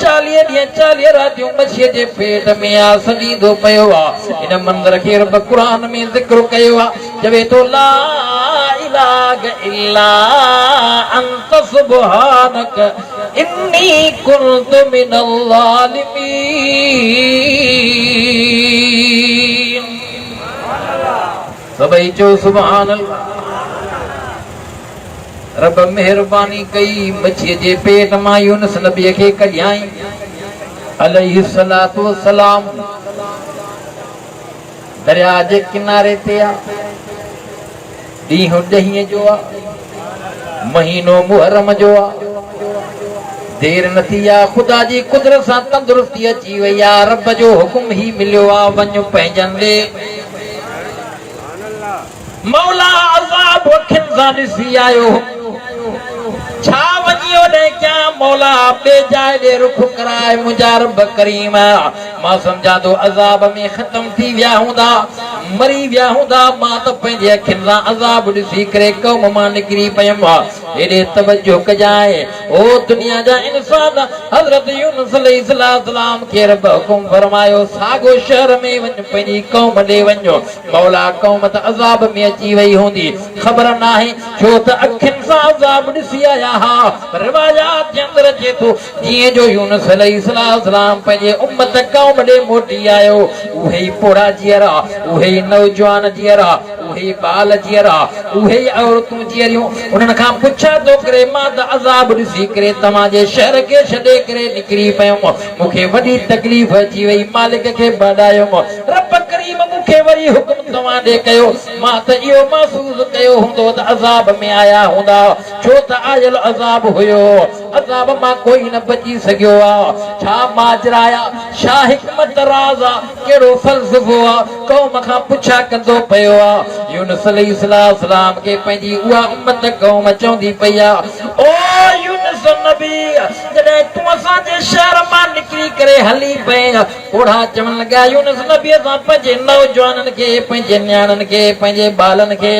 A: 40 ॾींहं 40 रातियूं मछीअ जे पेट में सॼींदो पियो इन मंदर खे रब क़ुरान में ज़िक्र कयो चवे थो ला इलाहा इल्ला अंत सुब्हानक इन्नी कुन्तु मिनल ज़ालिमीन सभई चो सुभान अल्लाह रब मेहरबानी कई मछीअ जे पेट मां यूनुस नबी खे कढियाई अलैहिस्सलातु वस्सलाम दरिया जे किनारे ते ॾींहुं 10 जो महीनो मुहर्रम जो देर न थी खुदा जी कुदरत सां तंदुरुस्ती अची वई रब जो हुकुम ही मिलियो वञ पंहिंजनि मौला अज़ाब अखियुनि सां ॾिसी आयो छा वञी ओॾे क्या मौला ॿिए जाइ ॾे रुख कराए मुंहिंजा रब करीम मां सम्झां थो अज़ाब में ख़तम थी विया हूंदा मरी विया हूंदा मां त पंहिंजे अखियुनि सां अज़ाब ॾिसी करे कौम मां निकिरी पियुमि हेॾे तवजो कजाए ओ दुनिया जा इंसान हज़रत यूनुस अलैहिस्सलाम खे रब हुकुम फरमायो साॻो शहर में वञ पंहिंजी कौम ॾे वञो मौला कौम त अज़ाब में अची वई हूंदी ख़बर नाहे छो त अखियुनि सां अज़ाब ॾिसी आया रिवाजात जे अंदर अचे थो जीअं जो यूनुस अलैहिस्सलाम पंहिंजे उम्मत कौम ॾे मोटी आयो उहे ई पोड़ा जीअरा उहे ई नौजवान जीअरा उहे बाल जीअरा उहे औरतूं जीअरियूं उन्हनि खां पुछा थो करे मां त अज़ाब ॾिसी करे तव्हांजे शहर खे छॾे करे निकिरी पियुमि मूंखे वॾी तकलीफ़ अची वई मालिक खे बधायुमि रब करीम मूंखे वरी हुकुम तव्हां ॾे कयो मां त इहो महसूस कयो हूंदो त अज़ाब में आया हूंदा छो त आयल अज़ाब हुयो अज़ाब मां कोई न बची सघियो छा माजराया छा हिकमत राज़ कहिड़ो फ़लसफ़ो कौम खां पुछा कंदो पियो यूनुस अलैहिस्सलाम खे पंहिंजी उहा उम्मत कौम चवंदी पई ओ यूनुस यूनुस नबी जॾहिं तूं असांजे शहर मां निकिरी करे हली पए ओढ़ा चवण लॻा यूनुस नबी असां पंहिंजे नौजवाननि खे पंहिंजे नियाणनि खे पंहिंजे ॿारनि खे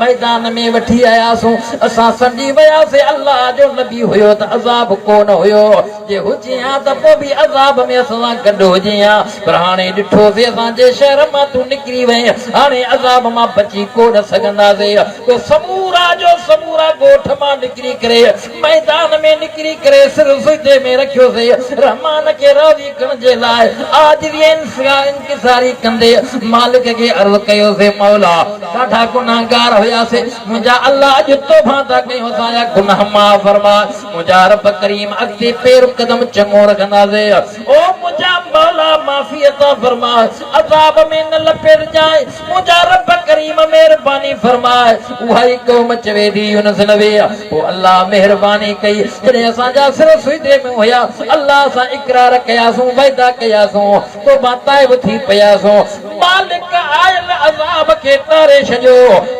A: मैदान में वठी आयासीं असां सम्झी वियासीं अल्लाह जो नबी हुयो त अज़ाब कोन हुयो जे हुजे हा त पोइ बि अज़ाब में असां सां गॾु हुजे हा पर हाणे ॾिठोसीं असांजे शहर मां तूं निकिरी वई हाणे अज़ाब मां बची कोन सघंदासीं समूरा जो समूरा ॻोठ मां निकिरी करे मैदान में निकिरी करे सिर सुजदे में रखियोसीं रहमान खे राज़ी करण जे लाइ आजिज़ी इंकिसारी कंदे मालिक खे अर्ज़ कयोसीं मौला ॾाढा गुनाहगार हुयासीं मुंहिंजा अल्लाह अॼु तौबा था कयूं असांजा गुनाह माफ़ फरमा मुंहिंजा रब करीम अॻिते पेर कदम चङो रखंदासीं ओ मुंहिंजा मौला माफ़ी अता फरमा अज़ाब में न लपेटजाए मुंहिंजा रब करीम महिरबानी फरमाए उहा ई क़ौम चवे थी यूनुस नबी ओ अल्लाह महिरबानी कई जॾहिं असांजा सिर सुजदे में हुया अल्लाह सां इक़रार कयासीं वाइदा कयासीं तौबा ताइब थी पियासीं मालिक आयल अज़ाब खे तारे छॾियो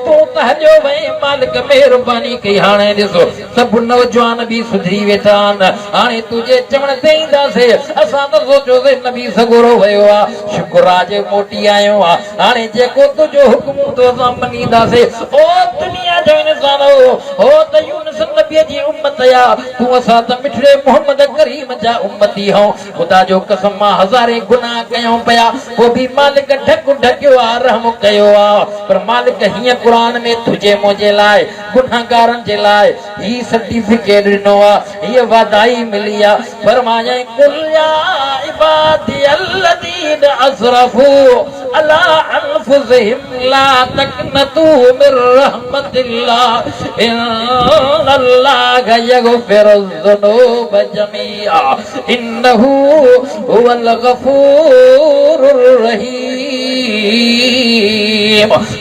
A: तूं त हलियो वई मालिक महिरबानी कई हाणे ॾिसो सभु नौजवान बि सुधरी वेठा आहिनि हाणे तुंहिंजे चवण ते ईंदासीं असां त सोचियोसीं नबी सगोरो वियो आहे शुक्र आहे जे मोटी आयो आहे हाणे जेको तुंहिंजो हुकुम हूंदो असां मञींदासीं ओ दुनिया जो इंसान हो त यूनुस नबी जी उम्मत या तूं असां त मिठड़े मोहम्मद करीम जा उम्मती हो ख़ुदा जो कसम मां हज़ारे गुनाह कयूं पिया पोइ बि मालिक ढक ढकियो आहे रहम कयो आहे पर मालिक हीअं क़ुर में तुंहिंजे मुंहिंजे लाइ गुनाहगारनि जे लाइ ही सर्टिफिकेट ॾिनो आहे हीअ वाधाई मिली आहे फरमायां कुल या इबादी अल्लज़ीन असरफू अला अनफुसिहिम ला तक़नतू मिर रहमतिल्लाह इन्नल्लाह यग़फिरुज़्ज़ुनूब जमीआ इन्नहू हुवल गफूरुर रहीम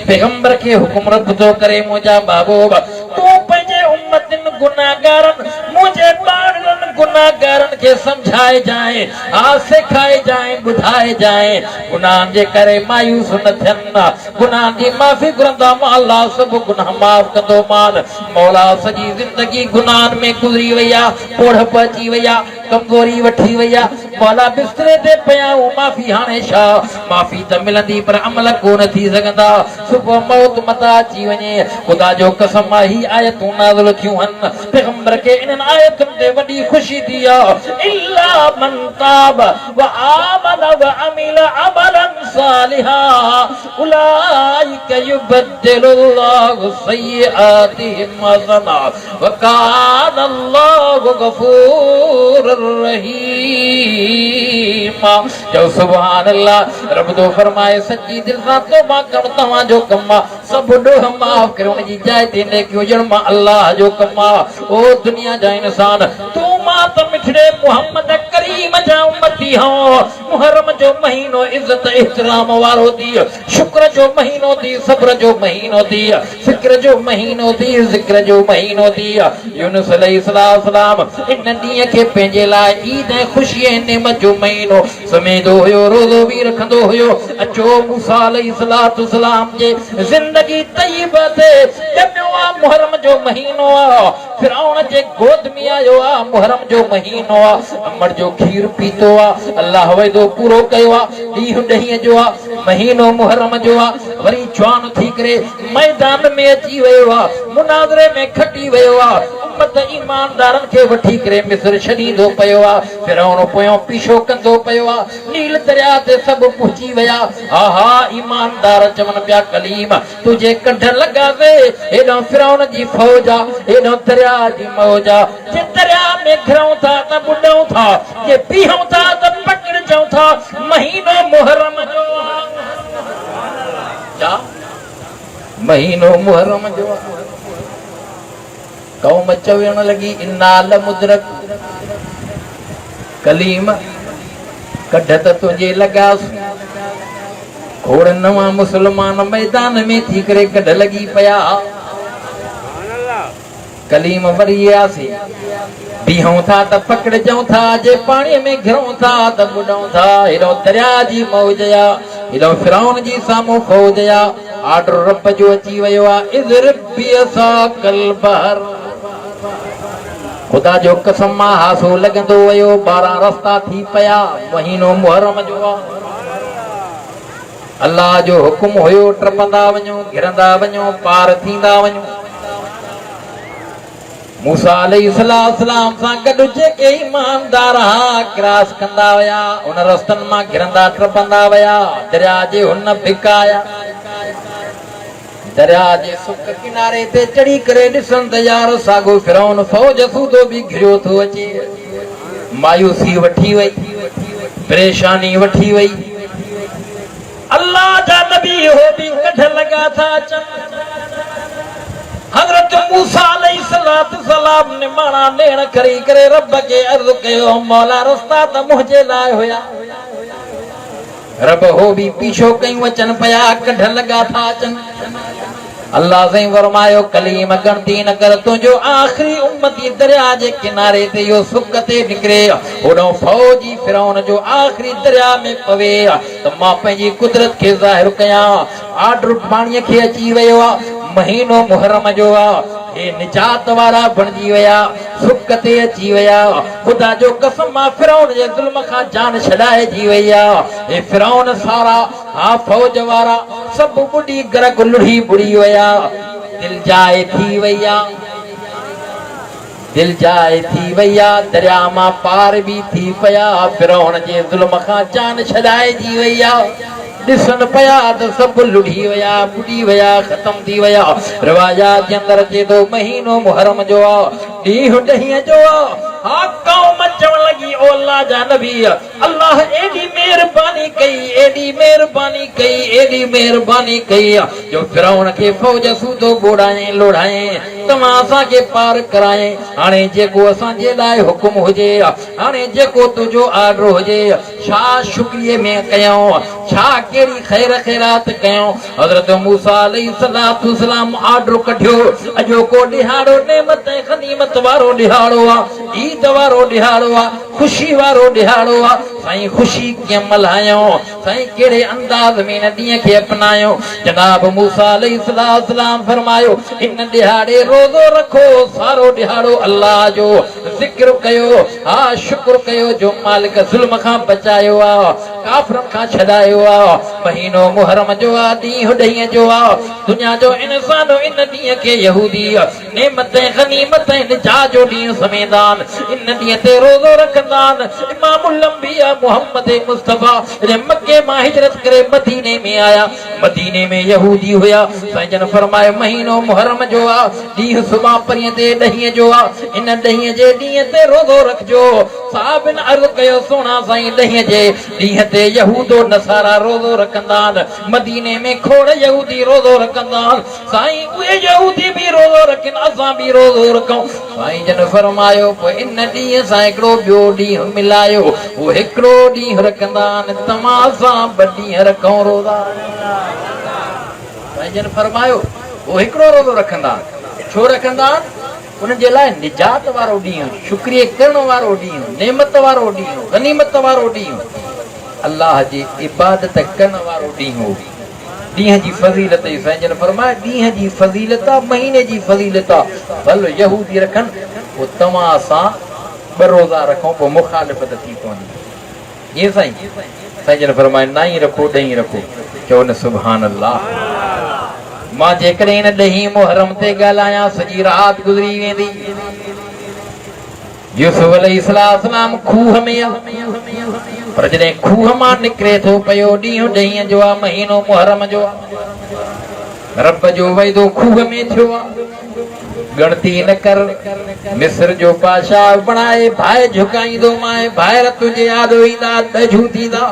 A: पैगंबर खे हुकुम रब थो करे मुंहिंजा महबूब तूं पंहिंजे उम्मतनि गुनाहगारनि मुंहिंजे ॿारनि गुनाहगारनि खे समझाए जाए हा सेखाए जाए ॿुधाए जाए गुनाहनि जे करे मायूस न थियनि गुनाहनि जी माफ़ी घुरंदा मां अल्लाह सभु गुनाह माफ़ कंदो मान मौला सॼी ज़िंदगी गुनाहनि में गुज़री वई आहे पोढ़प अची वई आहे कमज़ोरी वठी वई आहे मौला बिस्तरे ते पिया माफ़ी हाणे छा माफ़ी त मिलंदी पर अमल कोन थी सघंदा सुबुह मौत मता अची वञे ख़ुदा जो कसम ही आयतूं नाज़िल थियूं आहिनि पैगंबर खे इन्हनि आयतुनि ते वॾी ख़ुशी थी आहे इल्ला मन ताब व आमन व अमिल अमलन सालिहा उलाइक युबद्दिलुल्लाहु सय्यिआतिहिम हसना व कान अल्लाहु गफूरुर रहीम जो सुभान अल्लाह रब तो फरमाए सच्ची दिल सां तौबा करो तव्हांजो कम सब ॾोह माफ़ करे उन जी जाइ ते नेकी हुजण मां अल्लाह जो कम ओ दुनिया जा इंसान तूं मां त मिठड़े मोहम्मद करीम जा उम्मती हो मुहर्रम जो महीनो इज्जत एहतराम वारो थी शुक्र जो महीनो थी सब्र जो महीनो थी फिक्र जो महीनो थी ज़िक्र जो महीनो थी यूनुस अलैहिस्सलाम इन ॾींहं खे पंहिंजे लाइ ईद ऐं ख़ुशी ऐं नेमत जो महीनो समेदो हुयो रोज़ो बि रखंदो हुयो अचो मूसा अलैहिस्सलाम जे ज़िंदगी तय्यब ते ॼमियो आहे मुहर्रम जो महीनो आहे फिरौन जे गोद में आयो आहे मुहर्रम जो महीनो आहे अमर जो खीर पीतो आहे अल्लाह वाइदो पूरो कयो आहे ॾींहुं ॾहीं जो आहे महीनो मुहर्रम जो आहे वरी जवान थी करे मैदान में अची वियो आहे मुनाज़रे में खटी वियो आहे उम्मत ईमानदारनि खे वठी करे मिस्र छॾींदो पियो आहे फिरौन पोयों पीछो कंदो पियो आहे नील दरिया ते सभु पहुची विया हा हा ईमानदार चवनि पिया कलीम तुंहिंजे कढ लॻासीं हेॾो फिरौन जी फौज आहे हेॾो दरिया जी मौज आहे जे दरिया में घिरूं था त ॿुॾूं था जे बीहूं था त पकड़जूं था महीनो मुहर्रम जो छा महीनो मुहर्रम जो कौम चवण लगी इन्ना लमुद्रक कलीम कढ त तुंहिंजे लॻास खोड़ नवा मुसलमान मैदान में थी करे कढ लगी पिया कलीम वरी आसी बीहूं था त पकड़जूं था जे पाणी में घिरूं था त ॿुॾूं था हेॾो दरिया जी मौज आहे हेॾो फिरौन जी साम्हूं फौज आहे आर्डर रब जो अची वियो आहे इज़रिब बिअसाकल बहर खुदा जो कसम मां हासो लगंदो वयो 12 रस्ता थी पया महीनो मुहर्रम जो अल्लाह जो हुकुम हुयो टपंदा वञो घिरंदा वञो पार थींदा वञो मूसा अलैहिस्सलाम सां गॾु जेके ईमानदार क्रॉस कंदा वया उन रस्तनि मां घिरंदा टपंदा वया दरिया जे हुन भिकाया दरिया जे सुक किनारे ते चढ़ी करे ॾिसनि त यार साॻो फिरौन फौज सूदो बि घिरियो थो अचे मायूसी वठी वई परेशानी वठी वई अल्लाह जा नबी हो बि कढ लगा था अचनि हज़रत मूसा अलैहिस्सलाम ने माना नेण खरी करे रब के अर्ज़ कयो मौला रस्ता त मुंहिंजे लाइ हुया रब हो भी पीछो कई वचन पया कढ लगा था अचनि अल्लाह से फरमायो कलीम गणती न कर तुंहिंजो आखिरी उम्मती दरिया जे किनारे ते यो सुक ते निकरे ओडो फौजी फिरौन जो आखिरी दरिया में पवे त मां पंहिंजी कुदरत खे ज़ाहिर कयां आर्डर पाणीअ खे अची वियो आहे महीनो मुहर्रम जो हे निजात वारा बणजी वया सुक ते अची वया खुदा जो कसम फिरौन जे ज़ुल्म खां जान छॾाए जी वई हे फिरौन सारा फौज वारा सब बुढ़ी गरक लुढ़ी बुड़ी वया दिल जाए थी वया दिल जाए थी वया दरिया मां पार भी थी पया फिरौन जे ज़ुल्म खां जान छॾाए जी वया ॾिसनि पया त सभु लुढ़ी वया बुॾी वया ख़तम थी वया रिवायात जे अंदरि अचे थो महीनो मुहर्रम जो ॾींहुं ॾहीं जो हा कौम चवण लगी ओ अल्लाह जा नबी अल्लाह एडी मेहरबानी कई एडी मेहरबानी कई एडी मेहरबानी कई जो फिरौन के फौज सूदो बोड़ाए लोड़ाए तमा असा के पार कराए हाने जेको असा जे लाइ हुकुम हुजे हाने जेको तुजो आर्डर हुजे छा शुक्रिया में कयो छा केड़ी खैर खैरात कयो हजरत मूसा अलैहिस्सलाम आर्डर कढियो अजो को दिहाड़ो नेमत गनीमत वारो दिहाड़ो ईद वारो दिहाड़ो खुशी वारो दिहाड़ो साईं खुशी के मल्हायो साईं केड़े अंदाज में न ॾींहं खे अपनायो जनाब मूसा अलैहिस्सलाम फरमायो इन दिहाड़े रोज़ो रखो सारो दिहाड़ो अल्लाह जो जिक्र कयो शुक्र कयो जो मालिक ज़ुल्म खां बचायो काफरन खां छॾायो महीनो मुहर्रम जो ॾींहुं ॾहीं जो दुनिया जो इंसान इन ॾींहं खे यहूदी नेमत गनीमत निजात जो ॾींहुं समेदान इन ॾींहं ते रोज़ो रखंदान इमामुल अंबिया मोहम्मद मुस्तफा जे मक्के मां हिजरत करे मदीने में आया मदीने में यहूदी हुया साईं फरमाए महीनो मुहर्रम जो ॾींहुं सुबह परीं ते ॾहीं जो इन ॾहीं जे ॾींहं ते रोज़ो रखजो साहबन अर्ज़ कयो सोना साईं ॾहीं जे ॾींहं ते यहूदो नसारा रोज़ो रखंदान मदीने में खोड़ यहूदी रोज़ो रखंदान साईं उहे यहूदी भी रोज़ो रखन असां भी रोज़ो रखूं साईं जन फरमायो पोइ इन ॾींहं सां हिकिड़ो ॿियो ॾींहुं मिलायो वो हिकिड़ो ॾींहुं रखंदान तमां सां ॿ ॾींहं रखूं रोज़ा साईं जन फरमायो वो हिकिड़ो रोज़ो रखंदा छो रखंदा उन जे लाइ निजात वारो ॾींहुं शुक्रिया करण वारो ॾींहुं नेमत वारो ॾींहुं गनीमत वारो ॾींहुं अल्लाह जी इबादत करण वारो ॾींहुं ॾींहं जी फज़ीलत साईं जन फरमाए ॾींहं जी फज़ीलत महीने जी फज़ीलत भल यहूदी रखनि पोइ तव्हां असां 2 रोज़ा रखूं पोइ मुखालिफ़त थी पवंदी ये साईं जन फरमाए 9 रखो 10 रखो चओ न सुभान अल्लाह मां जेकॾहिं इन ॾहीं मुहर्रम ते ॻाल्हायां सॼी रात गुज़री वेंदी यूसुफ अलैहिस्सलाम खूह में पर जॾहिं खूह मां निकिरे थो पियो ॾींहुं ॾहीं जो महीनो मुहर्रम जो रब जो वाइदो खूह में थियो गणती न कर मिस्र जो बादशाह बणाए भाई झुकाईंदो माए भाई तुझे याद ईंदा दजू थींदा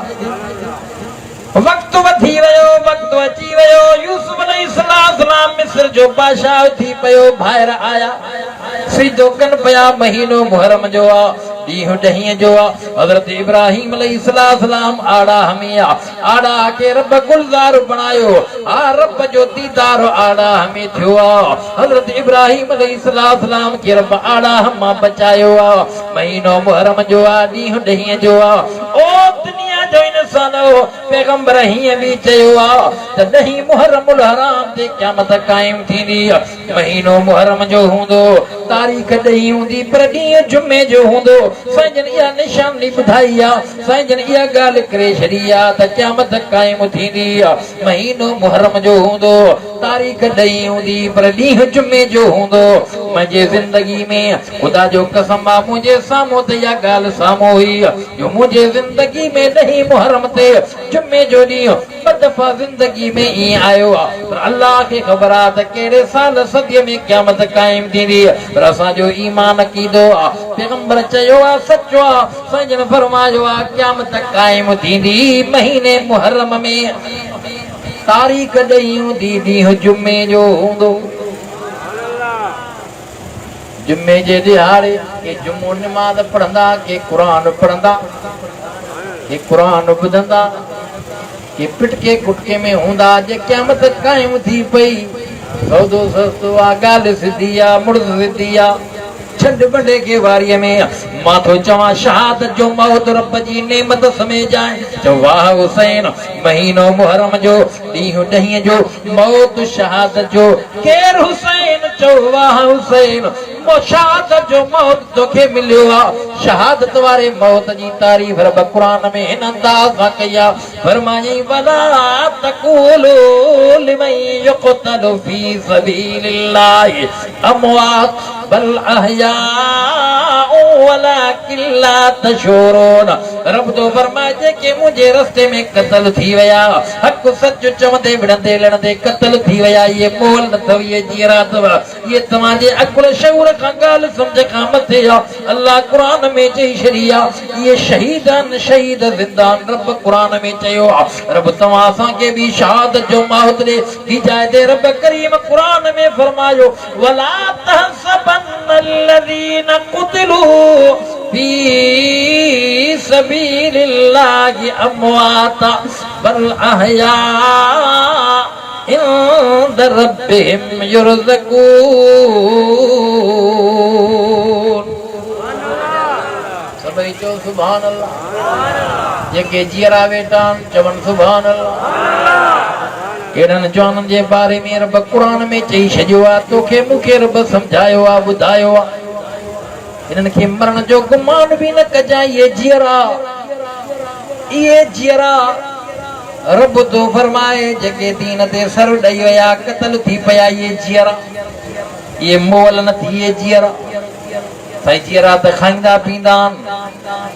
A: वक्त वधी वियो वक्त अची वियो यूसुफ अलैहिस्सलाम मिस्र जो बादशाह थी पियो ॿाहिर आया सिजो कन पिया महीनो मुहर्रम जो ॾींहुं ॾहीं जो हज़रत इब्राहिम अलैहिस्सलाम आड़ा हमें आड़ा के रब गुलज़ार बनायो रब जो दीदार आड़ा हमें थियो हज़रत इब्राहिम अलैहिस्सलाम के रब आड़ा हमा बचायो महीनो मुहर्रम जो ॾींहुं ॾहीं जो ओ दुनिया जो इंसान पैगंबर हीअं बि चयो त ॾहीं मुहर्रमुल हराम ते क़यामत क़ाइम थींदी महीनो मुहर्रम जो हूंदो तारीख़ ॾही हूंदी पर ॾींहुं जुमे जो हूंदो। साईं जन इहा निशानी ॿुधाई आहे। साईं जन इहा ॻाल्हि करे छॾी आहे त क़यामत क़ाइमु थींदी। महीनो मुहर्रम जो हूंदो, तारीख़ ॾही हूंदी पर ॾींहुं जुमे जो हूंदो। मुंहिंजे ज़िंदगी में ख़ुदा जो कसम आहे मुंहिंजे साम्हूं त इहा ॻाल्हि साम्हूं हुई जो मुंहिंजे ज़िंदगी में ॾही मुहर्रम ते जुमे जो ॾींहुं ॿ दफ़ा ज़िंदगी में ईअं आयो आहे। पर अलाह खे ख़बर आहे त कहिड़े साल सदीअ में क़यामत क़ाइमु थींदी। पर असांजो ईमान अक़ीदो आहे, पैगंबर चयो आहे सचो आहे। साईं जन फरमायो आहे क़यामत क़ाइमु थींदी महीने मुहर्रम में, तारीख़ ॾही हूंदी, ॾींहुं जुमे जो हूंदो। जुमे जे दिहाड़े के जुमो नमाज़ पढ़ंदा, के क़ुरान पढ़ंदा, के क़ुरान ॿुधंदा, के पिटके कुटके में हूंदा। जे क़यामत क़ाइमु थी पई, सौदो सस्तो आहे, ॻाल्हि सिधी आहे, मुड़ुस सिधी आहे। छॾ बंडे के वारीअ में मां थो चवां शहादत जो मौत रब जी नेमत समेजाए। चओ वाह हुसैन, महीनो मुहर्रम जो ॾींहुं ॾहींअ जो मौत शहादत जो। केरु हुसैन? चओ वाह हुसैन, शहादत जो मौत तोखे मिलियो आहे। शहादत वारे मौत जी तारीफ़ रब क़ुरान में हिन अंदाज़ सां कई आहे। फरमायई वला तक़ूलू लिमन युक़तलु फी सबीलिल्लाहि अमवात बल अहयाउ वलाकिन ला तशऊरून। रब तो फरमाए जेके मुंहिंजे रस्ते में क़त्ल थी विया, हक़ सच चवंदे विढ़ंदे लड़ंदे क़त्ल थी विया, इहे मोल न अथव, इहे जीअरा अथव, इहे तव्हांजे अकुल शऊर खां ॻाल्हि सम्झ खां मथे आहे। अलाह क़ुरान में चई छॾी आहे इहे शहीद आहिनि, शहीद ज़िंदा आहिनि। रब क़ुरान में चयो आहे रब तव्हां असांखे बि शहादत जो मौत ॾे हिदायत। रब करीम क़ुरान में फरमायो वला तहसबन्नल्लज़ीना क़ुतिलू फी सबीलिल्लाहि अमवाता बल अहया इंद रब्बिहिम युरज़क़ून। सभई चओ सुभान अल्लाह। जेके जीअरा वेठा आहिनि चवनि सुभान अल्लाह। केड़न जवाननि जे बारे में रब क़ुरान में चई छॾियो आहे, तोखे मूंखे रब सम्झायो आहे, ॿुधायो आहे। हिननि खे मरण जो गुमान बि न कजांइ। इहे जीअरा, इहे जीअरा रब तो फरमाए जेके दीन ते सर ॾेई विया, क़त्ल थी पिया, इहे जीअरा, इहे मोल न थी। इहे जीअरा साईं जीअरा त खाईंदा पींदा आहिनि।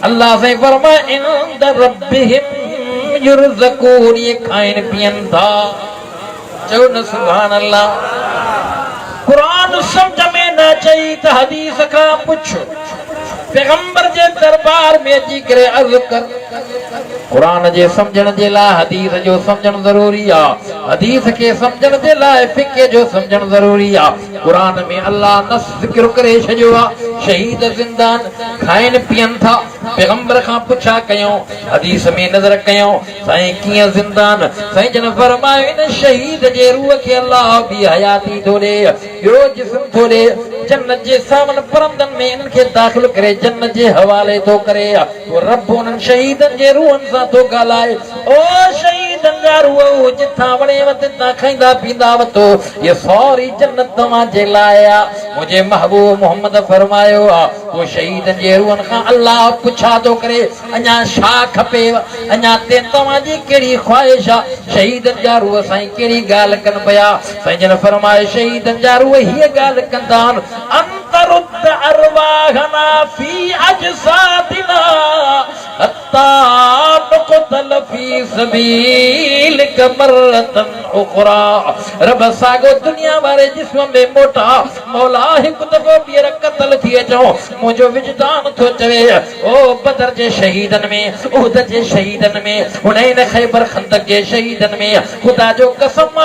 A: अलाह साईं फरमाए इंद रब्बिहिम युरज़क़ून, इहे खाइनि पीअनि था। चओ न सुभान अल्लाह। क़ुरान सम्झ में न अचई त हदीस खां पुछ, पैगंबर जे दरबार में अची करे अर्ज़ कर। क़ुरान जे सम्झण जे लाइ हदीस जो सम्झण ज़रूरी आहे। हदीस खे सम्झण जे लाइ फ़िक़्ह जो सम्झण ज़रूरी आहे। क़ुरान में अलाह न ज़िक्र करे छॾियो आहे शहीद ज़िंदा आहिनि, खाइनि पीअनि था। पैगंबर खां पुछा कयूं, हदीस में नज़र कयूं साईं कीअं ज़िंदा आहिनि। साईं जन फरमायो इन शहीद जे रूह खे अलाह बि हयाती थो ॾे, ॿियो जिस्म थो ॾे। जन्नत जे सावन परंदनि में इन्हनि खे दाख़िल करे जन्नत जे हवाले थो करे। रब उन्हनि शहीदनि जे रूहनि सां थो ॻाल्हाए। ओ शहीदनि जा रूह जिथां वणेव तिथां खाईंदा पींदा वठो, ये सारी जन्नत तव्हांजे लाइ आहे। मुंहिंजे महबूब मोहम्मद फरमायो आहे उहो शहीदनि जे रूहनि खां अलाह पुछा थो करे अञा छा खपेव, अञा ते तव्हांजी कहिड़ी ख़्वाहिश आहे। शहीदनि जा रूह साईं कहिड़ी ॻाल्हि कनि पिया। साईं जन फरमाए शहीदनि जा रूह हीअ ॻाल्हि कंदा आहिनि अंतरुद्द अरवाहना फी अजसादिना हत्ता नुक़तल फी सबीलिक मरतन उखरा। रब सागो दुनिया वारे जिस्म में मोटा मौला हिकु दफ़ो ॿीहर क़त्ल थी अचो। मुंहिंजो विजदान थो चवे ओ बदर जे शहीदनि में, उहद जे शहीदनि में, हुनैन ख़ैबर खंदक जे शहीदनि में, ख़ुदा जो कसम ओ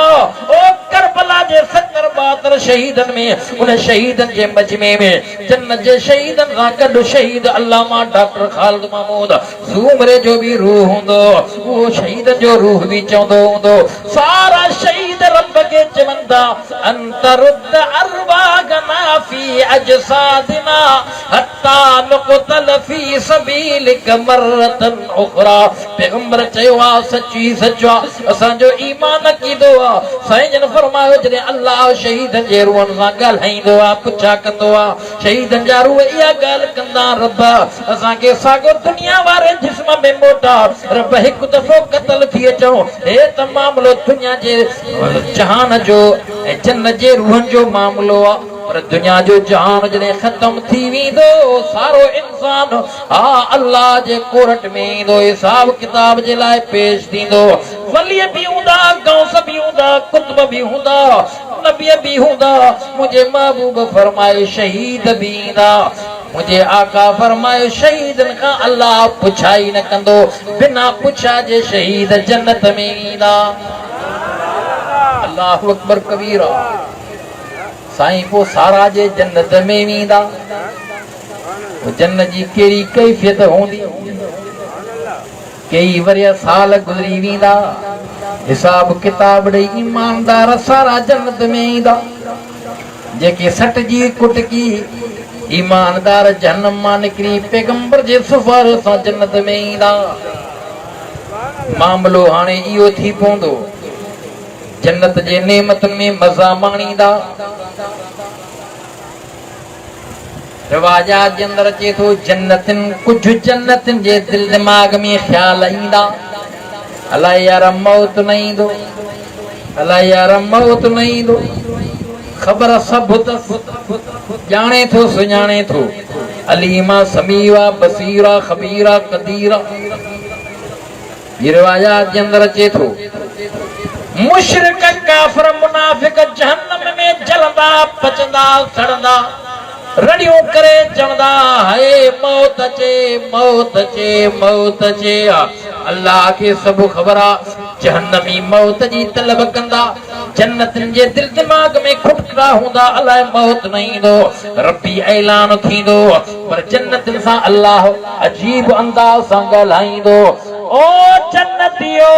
A: करबला जे 72 शहीदनि में, उन शहीदनि जे मजमे में जन्नत जे शहीदनि सां गॾु शहीद अल्लामा डॉक्टर ख़ालिद महमूद ज़ूमरे जो भी रूह हूंदो, उहो शहीदनि जो रूह भी चवंदो हूंदो। सारा शहीद रब खे चवंदा अंतरुद्द अरवाहना फी अजसादिना हत्ता नुक़तल फी सबीलिक मरतन उखरा। पैगंबर चयो आ सच्ची सच्चा असांजो ईमान कीदो आ। साईं जन फरमायो जॾहिं अल्लाह शहीदनि जे रूहनि सां ॻाल्हाईंदो आ पुछा कंदो आ शहीदनि जा रूह इहा ॻाल्हि कंदा रब असांखे साॻियो दुनिया वारे जिस्म में मोटा रब हिकु दफ़ो क़त्ल थी अचो हे त मामलो दुनिया जे जहान जो ऐं जन्नत जे रूहनि जो मामलो आ। पर दुनिया जो जहान जॾहिं ख़त्म थी वेंदो सारो इंसान हा अल्लाह जे कोर्ट में ईंदो हिसाब किताब जे लाइ पेश थींदो। वली भी हूंदा गौस भी हूंदा कुतुब भी हूंदा नबी भी हूंदा मुझे महबूब फरमाए शहीद भी ईंदा। मुझे आका फरमाए शहीदन का अल्लाह पुछाई न कंदो बिना पुछा जे शहीद जन्नत में ईंदा। अल्लाह अकबर कबीरा। साईं को सारा जे जन्नत में वींदा जन्नत जी केड़ी कैफियत होंदी। कई वरिया साल गुजरी वींदा हिसाब किताब ॾेई ईमानदार सारा जन्नत में ईंदा। जेके सट जी कुटकी ईमानदार जहन्नम मां निकिरी पैगंबर जे सिफारिश सां जन्नत में ईंदा। मामलो हाणे इहो थी पवंदो जन्नत जे नेमतुनि में मज़ा माणींदा। रिवाजात जे अंदर अचे थो जन्नतिन कुझु जन्नतिन जे दिल दिमाग़ में ख़्याल ईंदा अलाए यार मौत न ईंदो अलाए यार मौत न ईंदो। ख़बर सभु अथसि ॼाणे थो सुञाणे थो अलीमा समीवा बसीरा ख़बीरा कदीरा। रिवाजात जे अंदर अचे थो मुशरिक काफ़िर मुनाफिक जहन्नम में जलंदा पचंदा सड़ंदा रड़ियूं करे चवंदा हाय मौत अचे मौत अचे मौत अचे। अल्लाह खे सभु ख़बर आ जहन्नमी मौत जी तलब कंदा। जन्नतिन जे दिल दिमाग़ में खुटका हूंदा अलाए मौत न ईंदो रब्बी ऐलान थींदो। पर जन्नतिन सां अल्लाह अजीब अंदाज़ सां ॻाल्हाईंदो ओ जन्नतियो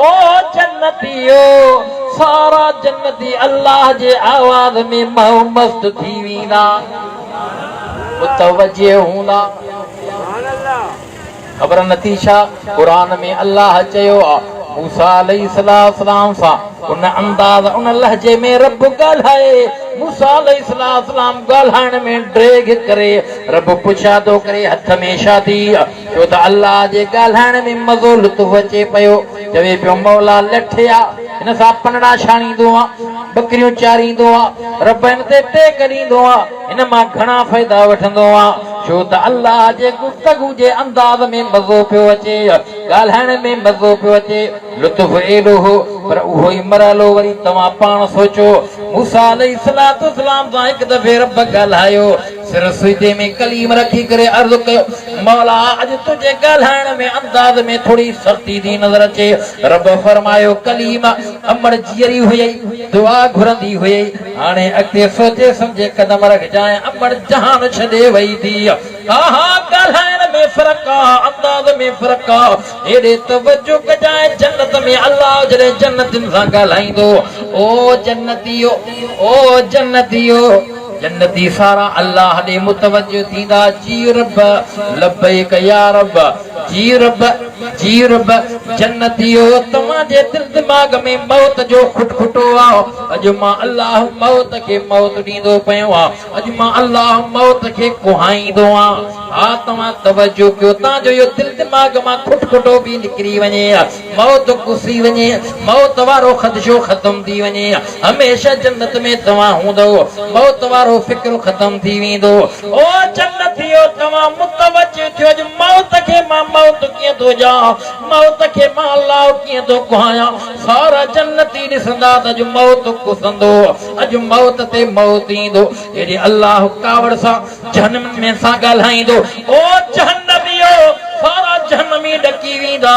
A: ओ जन्नतियो। सारा जन्नती अल्लाह जे आवाज़ में मस्त थी वेंदा मुतवज्जे हूंदा। ख़बर नथी छा क़ुरान में अल्लाह चयो आ मूसा अलैहिस्सलाम सां उन अंदाज़ उन लहजे में रब ॻाल्हाए। मूसा अलैहिस्सलाम ॻाल्हाइण में ड्रेग करे रब पुछा थो करे हथ में शादी छो त अल्लाह जे ॻाल्हाइण में मज़ो लुत्फ़ अचे पियो। चवे पियो मौला लठिया हिन सां पनड़ा छाणींदो आहे बकरियूं चारींदो आहे रब हिन ते टेक ॾींदो आहे हिन मां घणा फ़ाइदा वठंदो आहे छो त अल्लाह जे गुफ़्तगू जे अंदाज़ में मज़ो पियो अचे ॻाल्हाइण में मज़ो पियो अचे लुत्फ़ एॾो हो। पर उहो ई मरहलो वरी तव्हां पाण सोचो मूसा अलैहिस्सलाम सां हिकु दफ़े रब ॻाल्हायो सिर सुजे में कलीम रखी करे अर्ज़ कयो मौला अॼु तुंहिंजे ॻाल्हाइण में अंदाज़ में थोरी सख़्ती थी नज़र अचे। रब फरमायो कलीम अमड़ जीअरी हुई दुआ घुरंदी हुई हाणे अॻिते सोचे सम्झे कदम रखजांइ अमड़ जहान छॾे वई थी। हा हा ॻाल्हाइण में फ़र्क़ु आहे अंदाज़ में फ़र्क़ु आहे हेॾे तवजो कजांइ जन्नत में अल्लाह जॾहिं जन्नतिन सां ॻाल्हाईंदो ओ जन्नतियो ओ जन्नतियो। जन्नती सारा अल्लाह ॾे मुतवज्जो थींदा जी रब लब्बैक या रब जी रब जन्नतियो तव्हांजे दिल दिमाग़ में मौत जो खुटखुटो आहे अॼु मां अल्लाह मौत खे मौत ॾींदो पियो आहे अॼु मां अल्लाह मौत खे कुहाईंदो आहियां। हा तव्हां तवजो कयो तव्हांजो इहो दिल दिमाग़ मां खुटखुटो बि निकिरी वञे मौत घुसी वञे मौत वारो ख़दशो ख़तम थी वञे हमेशह जन्नत में तव्हां हूंदव मौत वारो फिक्र ख़तम थी वेंदो। ओ जन्नतियो तव्हां मुतवज्जो थियो अॼु मौत खे मां मौत कीअं थो ॼां मौत खे मां अल्लाह कीअं थो कुहायां। सारा जन्नती ॾिसंदा त अॼु मौत कुसंदो अॼु मौत ते मौत ईंदो हेॾे अल्लाह कावड़ सां जहन्नम में सां ॻाल्हाईंदो ओ जहन्नमियो सारा जहन्नमी डकी वेंदा।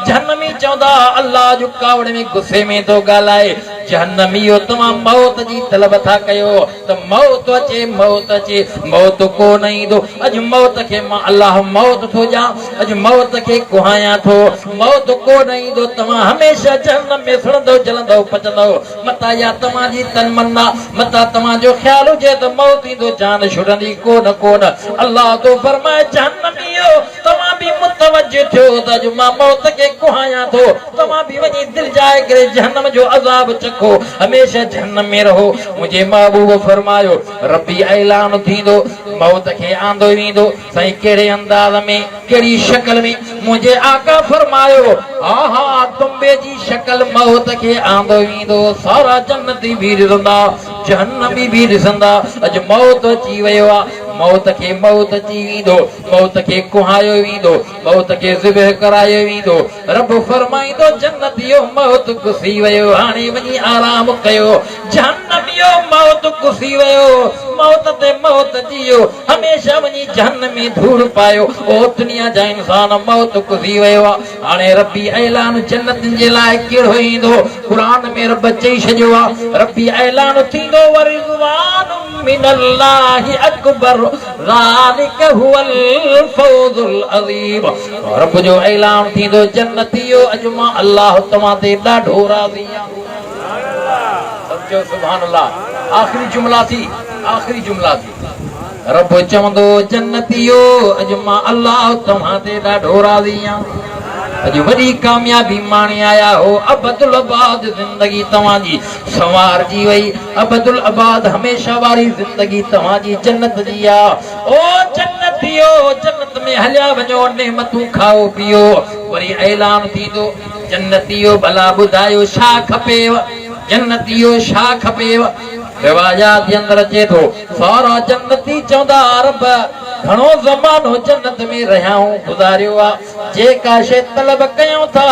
A: जहन्नमी चवंदा अल्लाह जो कावड़ में गुस्से में तो ॻाल्हाए। जहन्नमियो तव्हां मौत जी तलब था कयो त मौत अचे मौत अचे, मौत कोन ईंदो। अॼु मौत खे मां अल्लाह मौत थो ॾियां, अॼु मौत खे कुहायां थो, मौत कोन ईंदो। तव्हां हमेशह जहन्नम में सड़ंदव जलंदव पचंदव। मता या तव्हांजी तमन्ना, मता तव्हांजो ख़्याल हुजे त मौत ईंदो, जान छुटंदी कोन कोन। अल्लाह तो फरमाए जहन्नमियो तव्हां बि मुतवज्जो थियो त अॼु मां मौत खे कुहायां थो। तव्हां बि वञी दिलि जाए करे जहन्नम जो अज़ाब चखो, हमेशह जहन्नम में रहो। मुंहिंजे महबूब फरमायो रब्बी ऐलान थींदो, मौत खे आंदो वेंदो। साईं कहिड़े अंदाज़ में, कहिड़ी शक्ल में? मुंहिंजे आका फरमायो हा हा तुम्बे जी शक्ल मौत खे आंदो वेंदो। सारा जन्नती भी ॾिसंदा, जहन्नमी भी ॾिसंदा। अॼु मौत अची वियो आहे, मौत खे मौत अची वेंदो, मौत खे कुहायो वेंदो, मौत खे ज़िबह करायो वेंदो। रब फरमाईंदो जन्नतियो मौत गुसी वियो, हाणे वञी आराम कयो। जहन्नमियो मौत गुसी वियो, मौत ते मौत जियो, हमेशह वञी जहन्नम में धूड़ पायो। ओ दुनिया जा इंसान मौत गुसी वियो आहे। हाणे रब्बी ऐलान जन्नतनि जे लाइ कहिड़ो ईंदो? क़ुरान में रब चई छॾियो आहे रब्बी ऐलान थींदो वरिज़वानुम मिनल्लाहि अकबर ज़ालिक हुवल फौज़ुल अज़ीम। रब जो ऐलान थींदो जन्नतियो अॼु मां अल्लाह तव्हां ते ॾाढो राज़ी आहियां। सचो सुभान अल्लाह। आख़िरी जुमला थी, आख़िरी जुमला थी। रब चवंदो जन्नतियो अॼु मां अल्लाह तव्हां ते ॾाढो राज़ी आहियां। अॼु वॾी कामयाबी माणे आया हो। अबदुल आबाद ज़िंदगी तव्हांजी संवारजी वई। अबदुल आबाद हमेशह वारी ज़िंदगी तव्हांजी जन्नत जी आहे। ओ जन्नतियो जन्नत में हलिया वञो, नेमतूं खाओ पियो। वरी ऐलान थींदो जन्नतियो भला ॿुधायो छा खपेव? जन्नतियो छा खपेव? रिवायात जे अंदर अचे थो सारा जन्नती चवंदा रब घणो ज़मानो जन्नत में रहियाऊं गुज़ारियो आहे। जेका शइ तलब कयूं था,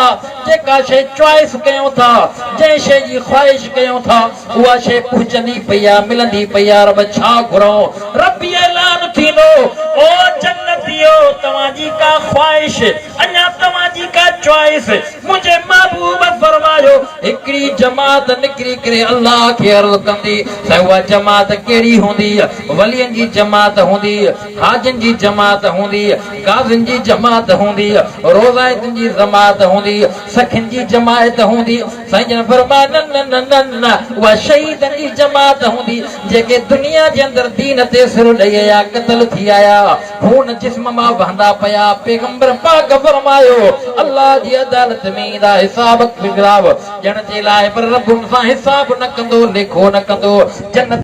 A: जेका शइ चॉइस कयूं था, जंहिं शइ जी ख़्वाहिश कयूं था, उहा शइ पुॼंदी पई आहे, मिलंदी पई आहे। रब छा घुरूं? रब्बी ऐलान थींदो ओ जन्नतियो तव्हांजी का ख़्वाहिश, अञा तव्हांजी का चॉइस। मुंहिंजे महबूब फरमायो हिकिड़ी जमात निकिरी करे अल्लाह खे अर्ज़ कंदी त उहा जमात कहिड़ी हूंदी? वलियनि जी जमात हूंदी, हाजिन जी जमात हूंदी, गाज़िन जी जमात हूंदी, रोज़ाइतनि जी जमात हूंदी, सखिन जी जमात हूंदी। साईं जन फरमाया न न न न न उहा शहीदनि जी जमात हूंदी, जेके दुनिया जे अंदरि दीन ते सिर ॾेई आया, क़त्ल थी आया, खून जिस्म मां वहंदा पिया। पैगंबर पाक फरमायो अल्लाह जी अदालत में ईंदा हिसाब किताब ॼण जे लाइ, पर रब सां हिसाब न कंदो, लेखो न कंदो। जन्नत